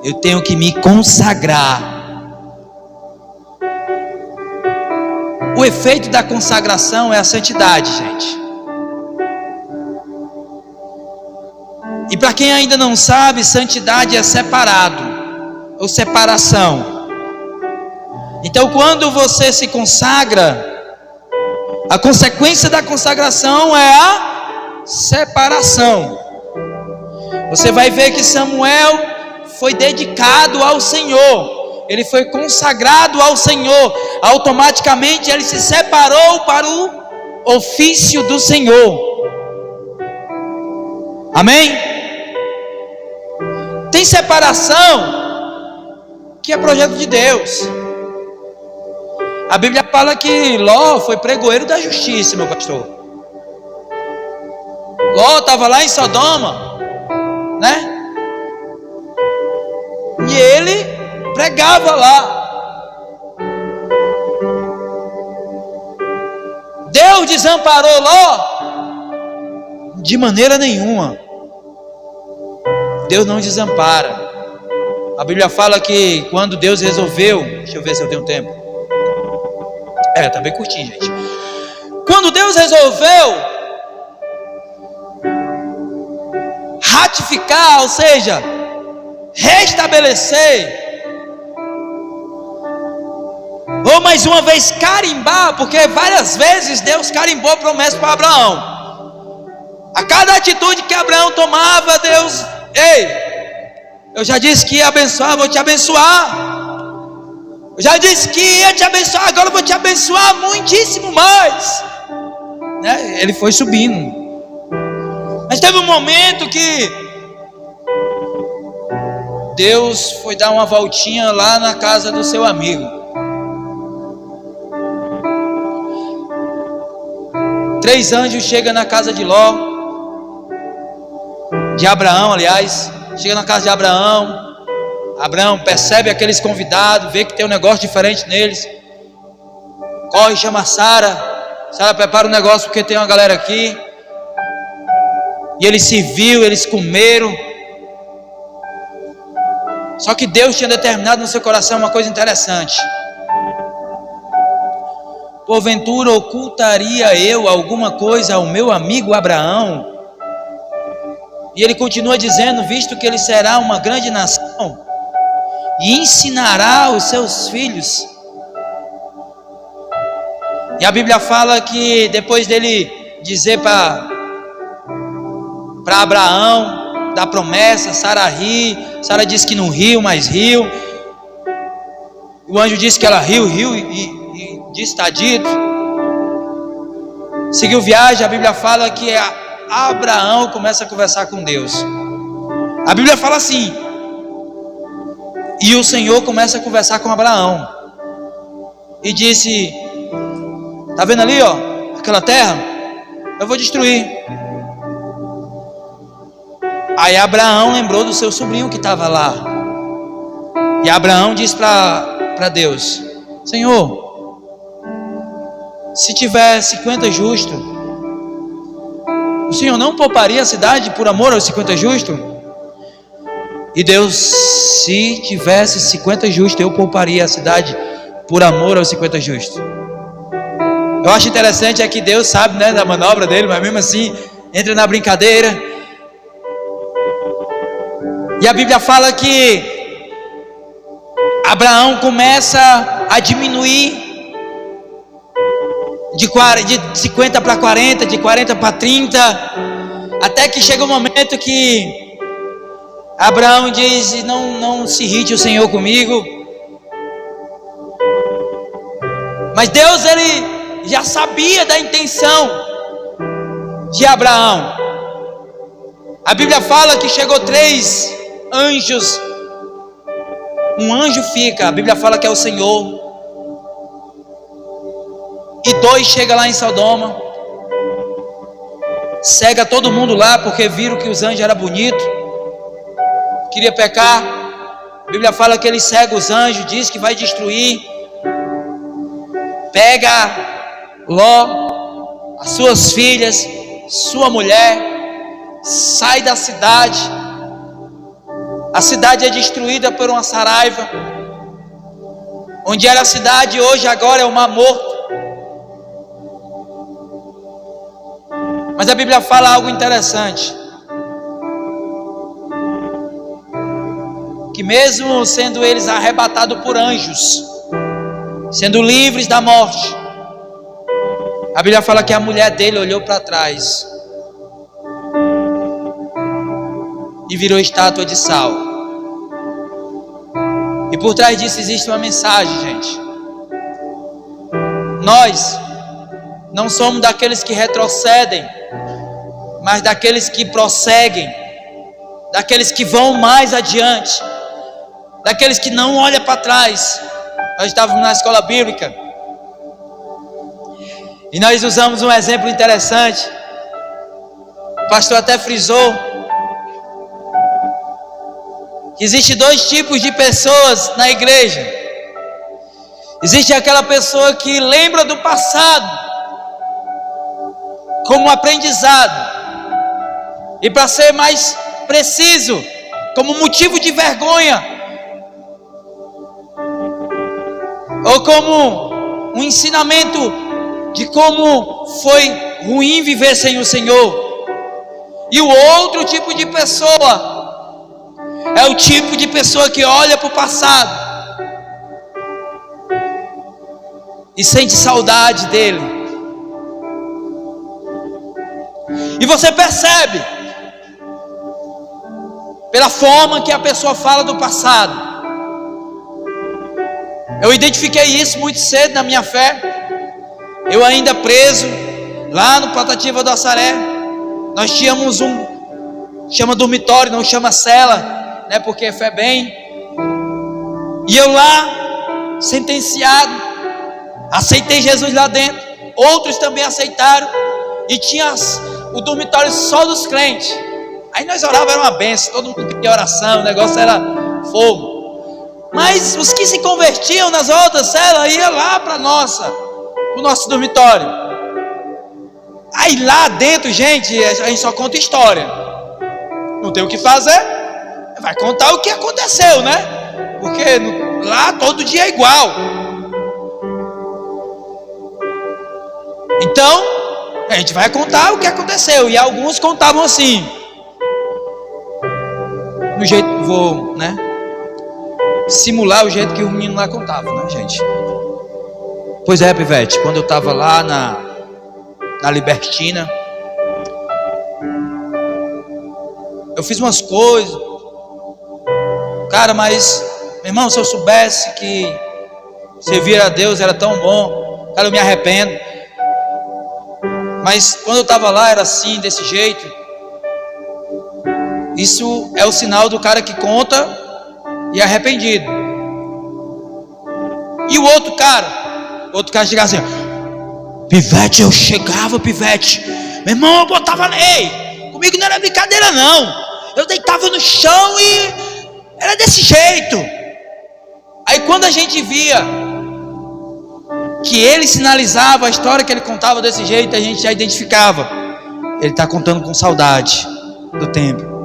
eu tenho que me consagrar. O efeito da consagração é a santidade, gente. E para quem ainda não sabe, santidade é separado, ou separação. Então, quando você se consagra, a consequência da consagração é a separação. Você vai ver que Samuel foi dedicado ao Senhor, ele foi consagrado ao Senhor, automaticamente ele se separou para o ofício do Senhor. Amém? Tem separação que é projeto de Deus. A Bíblia fala que Ló foi pregoeiro da justiça, meu pastor. Ló estava lá em Sodoma, né? E ele pregava lá. Deus desamparou Ló? De maneira nenhuma. Deus não desampara. A Bíblia fala que quando Deus resolveu, deixa eu ver se eu tenho tempo. Tá bem curtinho, gente. Quando Deus resolveu ratificar, ou seja, restabelecer, ou mais uma vez carimbar, porque várias vezes Deus carimbou promessa para Abraão. A cada atitude que Abraão tomava, Deus, eu já disse que ia abençoar, vou te abençoar. Eu já disse que ia te abençoar, agora eu vou te abençoar muitíssimo mais, né? Ele foi subindo. Mas teve um momento que Deus foi dar uma voltinha lá na casa do seu amigo. 3 anjos chegam na casa de Ló, de Abraão, aliás, chega na casa de Abraão. Abraão percebe aqueles convidados, vê que tem um negócio diferente neles, corre, chama Sara. Sara prepara um negócio porque tem uma galera aqui. E ele serviu, eles comeram. Só que Deus tinha determinado no seu coração uma coisa interessante. Porventura ocultaria eu alguma coisa ao meu amigo Abraão? E ele continua dizendo, visto que ele será uma grande nação e ensinará os seus filhos. E a Bíblia fala que depois dele dizer para Abraão, da promessa, Sara ri. Sara disse que não riu, mas riu. O anjo disse que ela riu e disse, está dito. Seguiu viagem. A Bíblia fala que Abraão começa a conversar com Deus. A Bíblia fala assim: e o Senhor começa a conversar com Abraão e disse: tá vendo ali, ó, aquela terra? Eu vou destruir. Aí Abraão lembrou do seu sobrinho que estava lá. E Abraão disse para Deus: Senhor, se tiver 50 justos, o Senhor não pouparia a cidade por amor aos 50 justos? E Deus: se tivesse 50 justos, eu pouparia a cidade por amor aos 50 justos. Eu acho interessante é que Deus sabe, né, da manobra dele, mas mesmo assim entra na brincadeira. E a Bíblia fala que Abraão começa a diminuir de 50 para 40, de 40 para 30, até que chega um momento que Abraão diz: não se irrite o Senhor comigo. Mas Deus, ele já sabia da intenção de Abraão. A Bíblia fala que chegou 3 anjos. Um anjo fica, a Bíblia fala que é o Senhor, e 2 chegam lá em Sodoma, cega todo mundo lá, porque viram que os anjos eram bonitos, queria pecar. A Bíblia fala que ele cega os anjos, diz que vai destruir, pega Ló, as suas filhas, sua mulher, sai da cidade. A cidade é destruída por uma saraiva. Onde era a cidade, hoje agora é o Mar Morto. Mas a Bíblia fala algo interessante, que mesmo sendo eles arrebatados por anjos, sendo livres da morte, a Bíblia fala que a mulher dele olhou para trás e virou estátua de sal. E por trás disso existe uma mensagem, gente. Nós não somos daqueles que retrocedem, mas daqueles que prosseguem, daqueles que vão mais adiante, daqueles que não olham para trás. Nós estávamos na escola bíblica e nós usamos um exemplo interessante. O pastor até frisou que existe 2 tipos de pessoas na igreja. Existe aquela pessoa que lembra do passado como aprendizado, e para ser mais preciso, como motivo de vergonha, ou como um ensinamento de como foi ruim viver sem o Senhor. E o outro tipo de pessoa é o tipo de pessoa que olha para o passado e sente saudade dele. E você percebe pela forma que a pessoa fala do passado. Eu identifiquei isso muito cedo na minha fé. Eu ainda preso lá no Patativa do Assaré, nós tínhamos chama dormitório, não chama cela, né, porque é fé bem. E eu lá, sentenciado, aceitei Jesus lá dentro. Outros também aceitaram. E tinha o dormitório só dos crentes. Aí nós orávamos, era uma benção, todo mundo pedia oração, o negócio era fogo. Mas os que se convertiam nas outras celas iam lá para o nosso dormitório. Aí lá dentro, gente, a gente só conta história. Não tem o que fazer, vai contar o que aconteceu, né? Porque lá todo dia é igual. Então a gente vai contar o que aconteceu. E alguns contavam assim, no jeito, vou, né, simular o jeito que o menino lá contava, né, gente? Pois é, Pivete, quando eu estava lá na Libertina, eu fiz umas coisas, cara, mas, meu irmão, se eu soubesse que servir a Deus era tão bom, cara, eu me arrependo. Mas quando eu estava lá era assim, desse jeito. Isso é o sinal do cara que conta e é arrependido. E o outro cara chegava assim: Pivete, eu chegava, Pivete, meu irmão, eu botava, ei, comigo não era brincadeira não, eu deitava no chão e era desse jeito. Aí quando a gente via que ele sinalizava a história que ele contava desse jeito, a gente já identificava, ele está contando com saudade do tempo.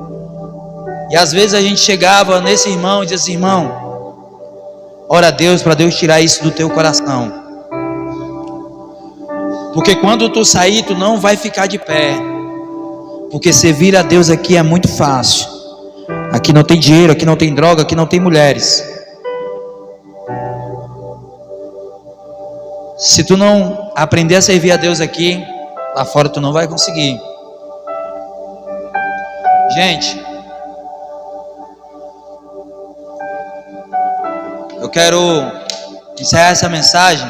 E às vezes a gente chegava nesse irmão e dizia assim: irmão, ora a Deus para Deus tirar isso do teu coração, porque quando tu sair tu não vai ficar de pé, porque servir a Deus aqui é muito fácil. Aqui não tem dinheiro, aqui não tem droga, aqui não tem mulheres. Se tu não aprender a servir a Deus aqui, lá fora tu não vai conseguir. Gente, eu quero encerrar essa mensagem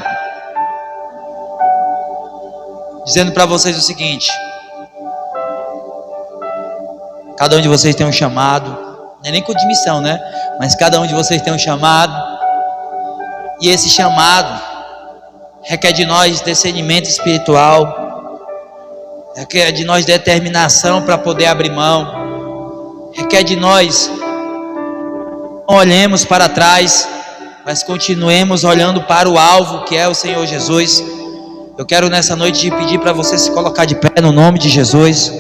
dizendo para vocês o seguinte: cada um de vocês tem um chamado, não é nem com admissão, né? Mas cada um de vocês tem um chamado, e esse chamado requer de nós discernimento espiritual, requer de nós determinação para poder abrir mão, requer de nós não olhemos para trás, mas continuemos olhando para o alvo, que é o Senhor Jesus. Eu quero nessa noite pedir para você se colocar de pé no nome de Jesus.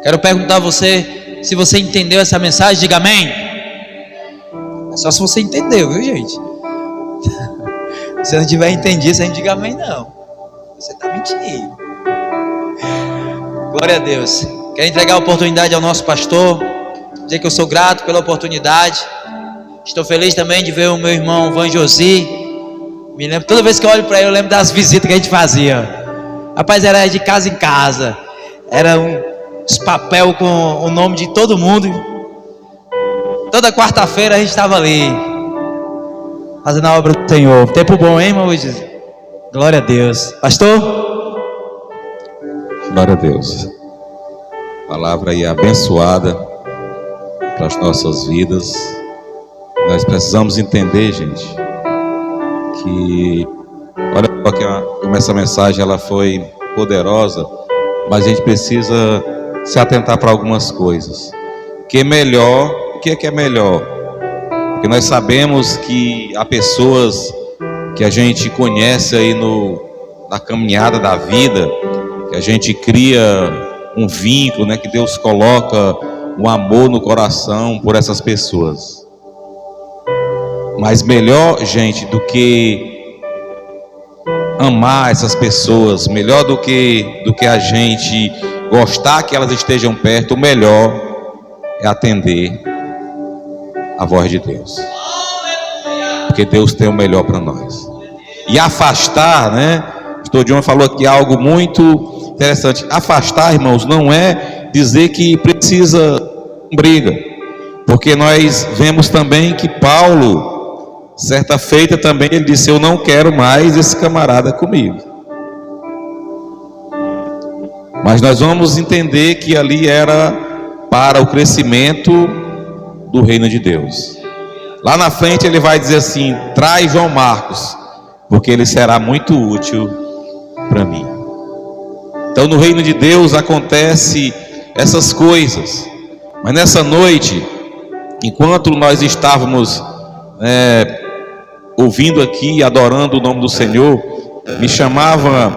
Quero perguntar a você, se você entendeu essa mensagem, diga amém. É só se você entendeu, viu, gente? Se não tiver entendido, você não diga amém não, você está mentindo. Glória a Deus. Quero entregar a oportunidade ao nosso pastor, dizer que eu sou grato pela oportunidade. Estou feliz também de ver o meu irmão Van Josi. Me lembro, toda vez que eu olho para ele, eu lembro das visitas que a gente fazia. Rapaz, era de casa em casa, era os papel com o nome de todo mundo. Toda quarta-feira a gente estava ali fazendo a obra do Senhor. Tempo bom, hein, irmão? Glória a Deus. Pastor? Glória a Deus. Palavra aí abençoada para as nossas vidas. Nós precisamos entender, gente, que olha só como essa mensagem ela foi poderosa, mas a gente precisa se atentar para algumas coisas. Que é melhor, o que é melhor? Porque nós sabemos que há pessoas que a gente conhece aí na caminhada da vida, que a gente cria um vínculo, né, que Deus coloca um amor no coração por essas pessoas. Mas melhor, gente, do que amar essas pessoas, melhor do que a gente gostar que elas estejam perto, o melhor é atender a voz de Deus, porque Deus tem o melhor para nós. E afastar, né? O pastor John falou aqui algo muito interessante. Afastar, irmãos, não é dizer que precisa briga, porque nós vemos também que Paulo, certa feita também, ele disse: eu não quero mais esse camarada comigo. Mas nós vamos entender que ali era para o crescimento do reino de Deus. Lá na frente ele vai dizer assim: traz João Marcos, porque ele será muito útil para mim. Então no reino de Deus acontece essas coisas. Mas nessa noite, enquanto nós estávamos ouvindo aqui, adorando o nome do Senhor, me chamava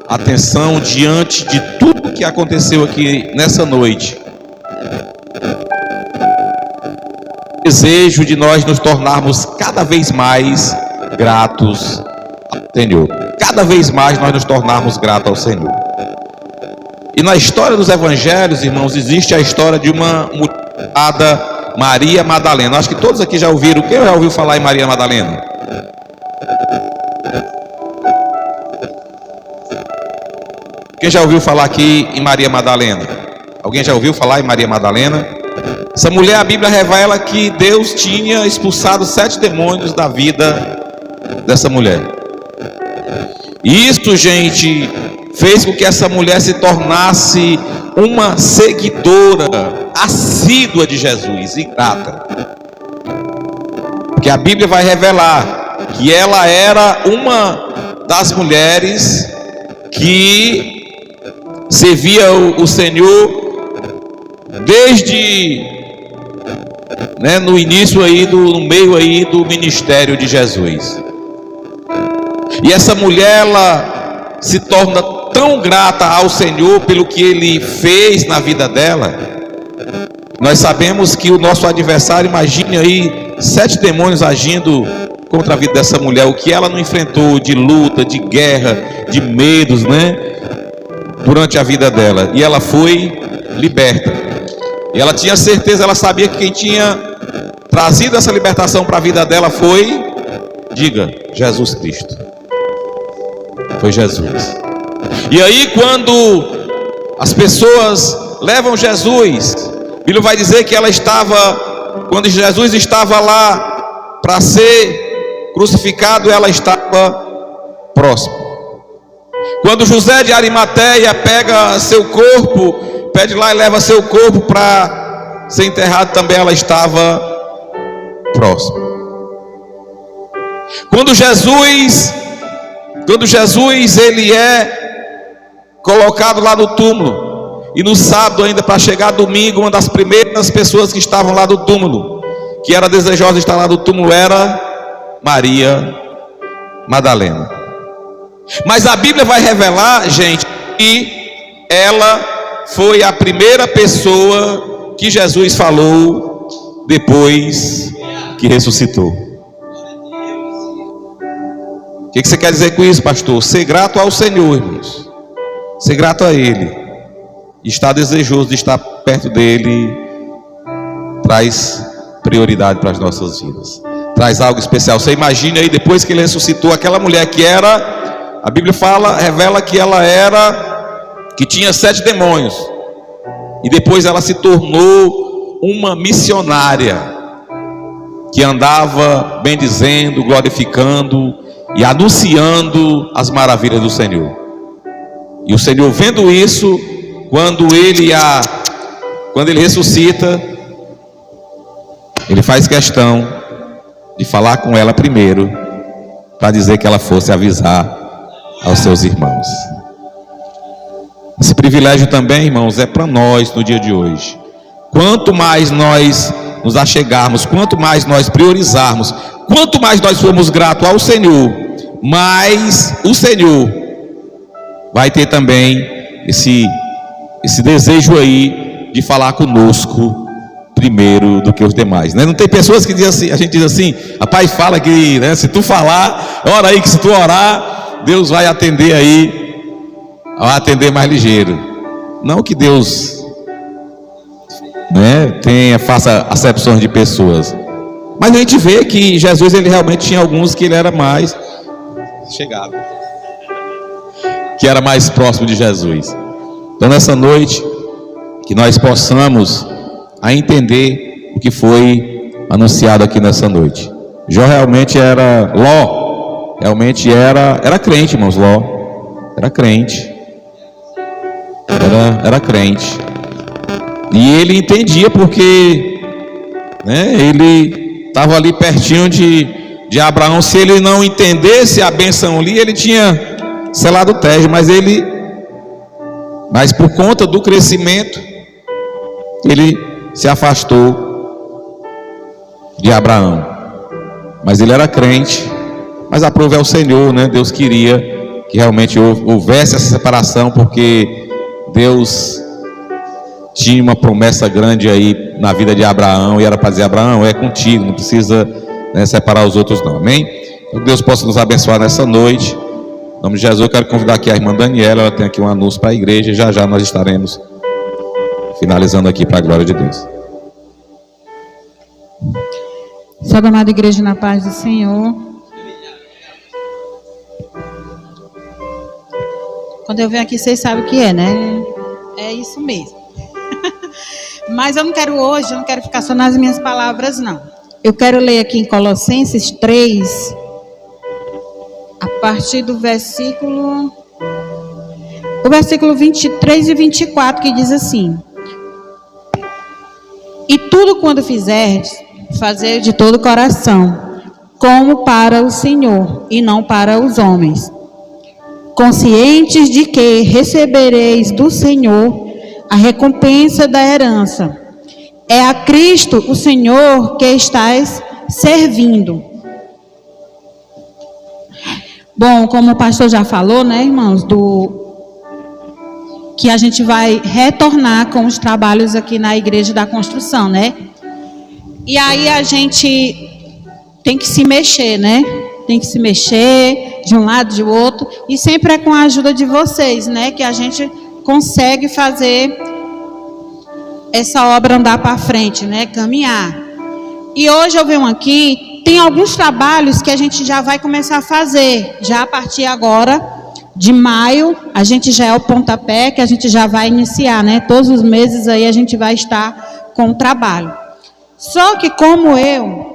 a atenção diante de tudo que aconteceu aqui nessa noite, o desejo de nós nos tornarmos cada vez mais gratos ao Senhor. Cada vez mais nós nos tornarmos gratos ao Senhor. E na história dos evangelhos, irmãos, existe a história de uma mulher chamada Maria Madalena. Acho que todos aqui já ouviram. Quem já ouviu falar em Maria Madalena? Quem já ouviu falar aqui em Maria Madalena? Alguém já ouviu falar em Maria Madalena? Essa mulher, a Bíblia revela que Deus tinha expulsado 7 demônios da vida dessa mulher. E isso, gente, fez com que essa mulher se tornasse uma seguidora assídua de Jesus e grata. Porque a Bíblia vai revelar que ela era uma das mulheres que servia o Senhor desde no início aí, no meio aí do ministério de Jesus. E essa mulher, ela se torna tão grata ao Senhor pelo que Ele fez na vida dela. Nós sabemos que o nosso adversário, imagine aí 7 demônios agindo contra a vida dessa mulher, o que ela não enfrentou de luta, de guerra, de medos, durante a vida dela. E ela foi liberta. E ela tinha certeza, ela sabia que quem tinha trazido essa libertação para a vida dela foi, diga, Jesus Cristo. Foi Jesus. E aí, quando as pessoas levam Jesus, a Bíblia vai dizer que ela estava, quando Jesus estava lá para ser crucificado, ela estava próxima. Quando José de Arimateia pega seu corpo, pede lá e leva seu corpo para ser enterrado, também ela estava próxima. Quando Jesus ele é colocado lá no túmulo, e no sábado ainda, para chegar domingo, uma das primeiras pessoas que estavam lá no túmulo, que era desejosa de estar lá no túmulo, era Maria Madalena. Mas a Bíblia vai revelar, gente, que ela foi a primeira pessoa que Jesus falou depois que ressuscitou. O que você quer dizer com isso, pastor? Ser grato ao Senhor, irmãos. Ser grato a Ele. Estar desejoso de estar perto dEle traz prioridade para as nossas vidas. Traz algo especial. Você imagina aí, depois que Ele ressuscitou, aquela mulher que era, a Bíblia revela que ela que tinha 7 demônios. E depois ela se tornou uma missionária que andava bendizendo, glorificando e anunciando as maravilhas do Senhor. E o Senhor, vendo isso, quando ele ressuscita, Ele faz questão de falar com ela primeiro, para dizer que ela fosse avisar aos seus irmãos. Esse privilégio também, irmãos, é para nós no dia de hoje. Quanto mais nós nos achegarmos, quanto mais nós priorizarmos, quanto mais nós formos gratos ao Senhor, mais o Senhor vai ter também esse desejo aí de falar conosco primeiro do que os demais, Não tem pessoas que dizem assim, a gente diz assim, rapaz, fala que, se tu falar, ora aí que se tu orar, Deus vai atender aí, vai atender mais ligeiro. Não que Deus faça acepções de pessoas, mas a gente vê que Jesus, ele realmente tinha alguns que ele era mais chegado, que era mais próximo de Jesus. Então nessa noite, que nós possamos a entender o que foi anunciado aqui nessa noite. Jó realmente era, Ló realmente era crente, irmãos. Ló era crente, era crente, e ele entendia porque ele estava ali pertinho de Abraão. Se ele não entendesse a bênção ali, ele tinha selado o tejo, mas por conta do crescimento, ele se afastou de Abraão. Mas ele era crente, mas aprove ao Senhor, Deus queria que realmente houvesse essa separação, porque Deus tinha uma promessa grande aí na vida de Abraão, e era para dizer: Abraão, é contigo, não precisa separar os outros não, amém? Que Deus possa nos abençoar nessa noite. Em nome de Jesus, eu quero convidar aqui a irmã Daniela. Ela tem aqui um anúncio para a igreja, e já nós estaremos finalizando aqui para a glória de Deus. Salve, amada igreja, na paz do Senhor. Quando eu venho aqui, vocês sabem o que é, É isso mesmo. Mas eu não quero ficar só nas minhas palavras, não. Eu quero ler aqui em Colossenses 3, a partir do versículo 23 e 24, que diz assim: E tudo quando fizerdes, fazei de todo o coração, como para o Senhor, e não para os homens, conscientes de que recebereis do Senhor a recompensa da herança. É a Cristo, o Senhor, que estais servindo. Bom, como o pastor já falou, né, irmãos, que a gente vai retornar com os trabalhos aqui na Igreja da Construção, né? E aí a gente tem que se mexer, né? Tem que se mexer de um lado, de outro, e sempre é com a ajuda de vocês, né, que a gente consegue fazer essa obra andar para frente, né, caminhar. E hoje eu venho aqui, tem alguns trabalhos que a gente já vai começar a fazer, já a partir agora de maio, a gente já é o pontapé que a gente já vai iniciar, né, todos os meses aí a gente vai estar com o trabalho. Só que como eu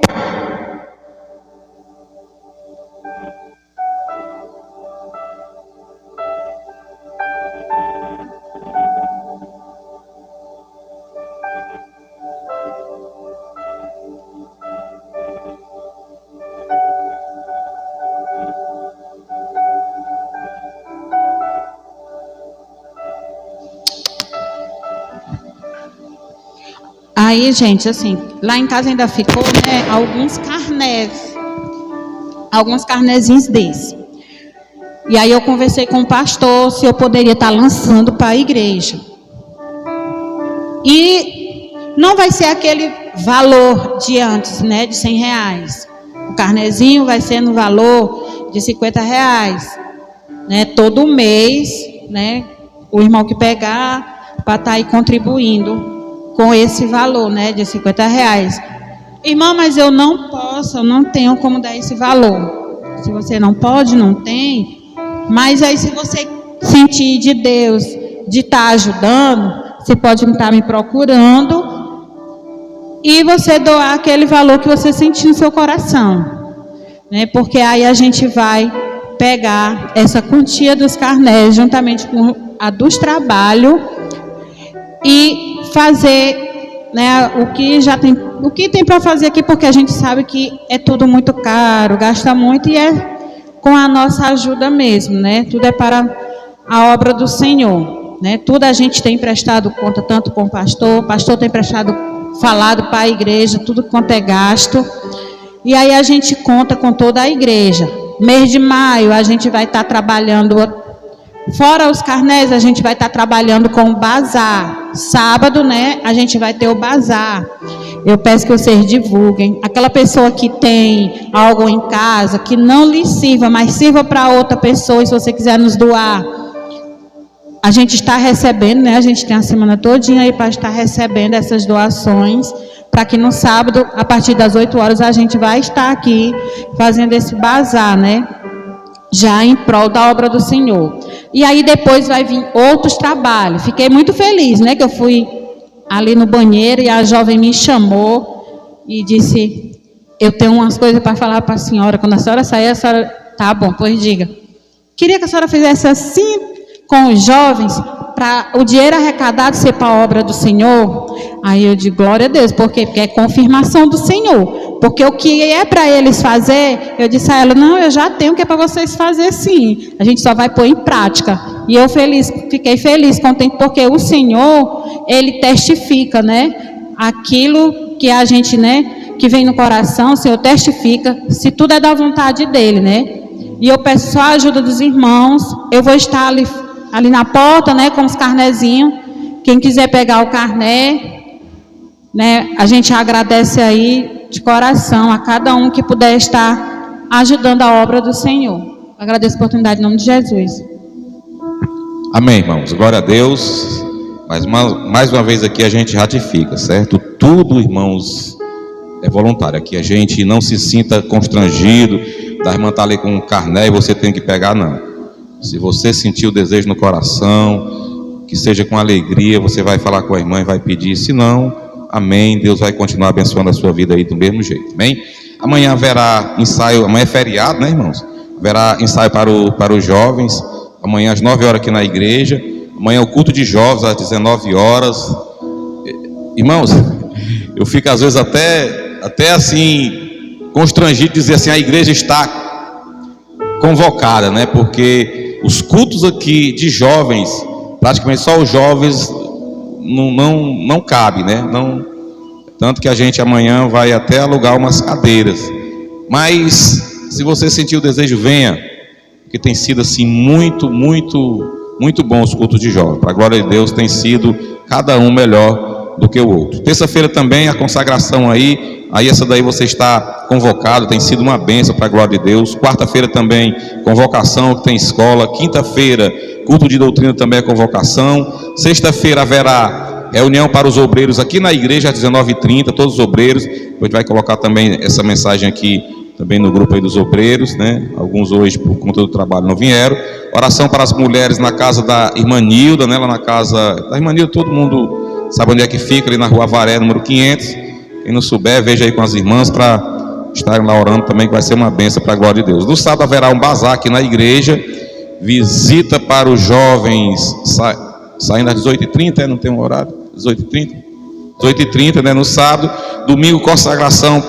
Aí, gente, assim, lá em casa ainda ficou, né, alguns carnezinhos desse. E aí eu conversei com o pastor se eu poderia estar lançando para a igreja. E não vai ser aquele valor de antes, né, de R$100. O carnezinho vai ser no valor de R$50, né, todo mês, né, o irmão que pegar para estar aí contribuindo com esse valor, né, de R$50. Irmão, mas eu não posso, eu não tenho como dar esse valor. Se você não pode, não tem. Mas aí se você sentir de Deus, de estar ajudando, você pode estar me procurando e você doar aquele valor que você sentir no seu coração, né? Porque aí a gente vai pegar essa quantia dos carnés juntamente com a dos trabalhos e fazer, né, o que tem para fazer aqui, porque a gente sabe que é tudo muito caro, gasta muito e é com a nossa ajuda mesmo, né? Tudo é para a obra do Senhor, né? Tudo a gente tem prestado conta, tanto com o pastor tem falado para a igreja, tudo quanto é gasto. E aí a gente conta com toda a igreja. Mês de maio a gente vai estar trabalhando, fora os carnés, a gente vai estar trabalhando com o bazar. Sábado, né, a gente vai ter o bazar. Eu peço que vocês divulguem. Aquela pessoa que tem algo em casa, que não lhe sirva, mas sirva para outra pessoa, e se você quiser nos doar, a gente está recebendo, né, a gente tem a semana todinha aí para estar recebendo essas doações, para que no sábado, a partir das 8 horas, a gente vai estar aqui fazendo esse bazar, né, já em prol da obra do Senhor. E aí depois vai vir outros trabalhos. Fiquei muito feliz, né, que eu fui ali no banheiro e a jovem me chamou e disse: eu tenho umas coisas para falar para a senhora. Quando a senhora sair, a senhora... Tá bom, pois diga. Queria que a senhora fizesse assim com os jovens, para o dinheiro arrecadado ser para a obra do Senhor. Aí eu digo, glória a Deus. Por quê? Porque é confirmação do Senhor. Porque o que é para eles fazer, eu disse a ela, não, eu já tenho o que é para vocês fazer sim. A gente só vai pôr em prática. E eu fiquei feliz, contente, porque o Senhor, Ele testifica, né? Aquilo que a gente, né, que vem no coração, o Senhor testifica, se tudo é da vontade dEle, né? E eu peço só a ajuda dos irmãos. Eu vou estar ali na porta, né, com os carnezinhos. Quem quiser pegar o carné, né, a gente agradece aí de coração a cada um que puder estar ajudando a obra do Senhor. Agradeço a oportunidade em nome de Jesus. Amém, irmãos. Glória a Deus. Mais uma vez aqui a gente ratifica, certo? Tudo, irmãos, é voluntário. Aqui a gente não se sinta constrangido da irmã estar ali com um carné e você tem que pegar, não. Se você sentir o desejo no coração, que seja com alegria, você vai falar com a irmã e vai pedir, se não, amém, Deus vai continuar abençoando a sua vida aí do mesmo jeito, amém? Amanhã haverá ensaio, amanhã é feriado, né, irmãos? Haverá ensaio para os jovens, amanhã às 9 horas aqui na igreja, amanhã o culto de jovens às 19 horas, irmãos, eu fico às vezes até assim, constrangido de dizer assim, a igreja está convocada, né, porque os cultos aqui de jovens, praticamente só os jovens não cabe, né? Não, tanto que a gente amanhã vai até alugar umas cadeiras. Mas se você sentir o desejo, venha, porque tem sido assim muito bom os cultos de jovens. Para a glória de Deus, tem sido cada um melhor do que o outro. Terça-feira também a consagração aí essa daí você está convocado, tem sido uma bênção para a glória de Deus. Quarta-feira também convocação, que tem escola. Quinta-feira culto de doutrina também é convocação. Sexta-feira haverá reunião para os obreiros aqui na igreja às 19h30, todos os obreiros. A gente vai colocar também essa mensagem aqui também no grupo aí dos obreiros, né? Alguns hoje por conta do trabalho não vieram. Oração para as mulheres na casa da irmã Nilda, né? Lá na casa da irmã Nilda, todo mundo sabe onde é que fica, ali na rua Avaré, número 500. Quem não souber, veja aí com as irmãs para estarem lá orando também, que vai ser uma bênção para a glória de Deus. No sábado haverá um bazar aqui na igreja, visita para os jovens, saindo às 18h30, não tem um horário? 18h30, né, no sábado. Domingo, consagração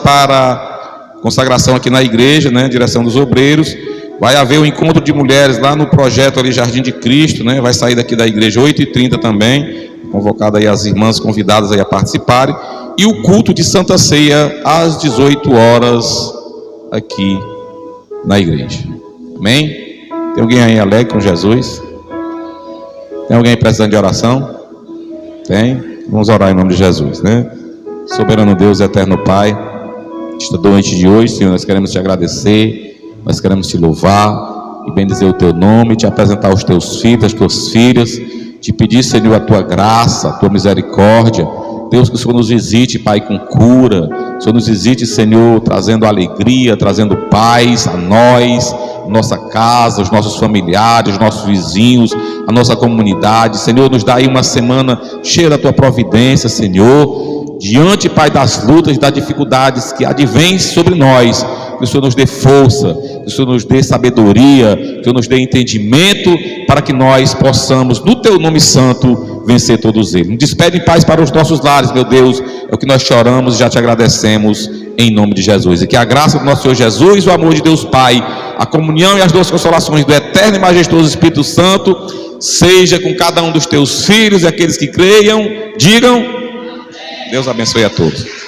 aqui na igreja, né, direção dos obreiros. Vai haver um encontro de mulheres lá no projeto ali Jardim de Cristo, né, vai sair daqui da igreja 8h30 também, convocado aí as irmãs convidadas aí a participarem. E o culto de Santa Ceia às 18 horas aqui na igreja. Amém? Tem alguém aí alegre com Jesus? Tem alguém precisando de oração? Tem? Vamos orar em nome de Jesus, né? Soberano Deus, eterno Pai, esta noite de hoje, Senhor, nós queremos te agradecer, nós queremos te louvar e bendizer o teu nome, te apresentar os teus filhos, as tuas filhas, te pedir, Senhor, a tua graça, a tua misericórdia. Deus, que o Senhor nos visite, Pai, com cura. O Senhor nos visite, Senhor, trazendo alegria, trazendo paz a nós, nossa casa, os nossos familiares, os nossos vizinhos, a nossa comunidade. Senhor, nos dá aí uma semana cheia da tua providência, Senhor, diante, Pai, das lutas e das dificuldades que advêm sobre nós. Que o Senhor nos dê força, que o Senhor nos dê sabedoria, que o Senhor nos dê entendimento, para que nós possamos, no teu nome santo, vencer todos eles. Nos despede em paz para os nossos lares, meu Deus, é o que nós choramos e já te agradecemos em nome de Jesus. E que a graça do nosso Senhor Jesus, o amor de Deus Pai, a comunhão e as duas consolações do eterno e majestoso Espírito Santo seja com cada um dos teus filhos e aqueles que creiam, digam: Deus abençoe a todos.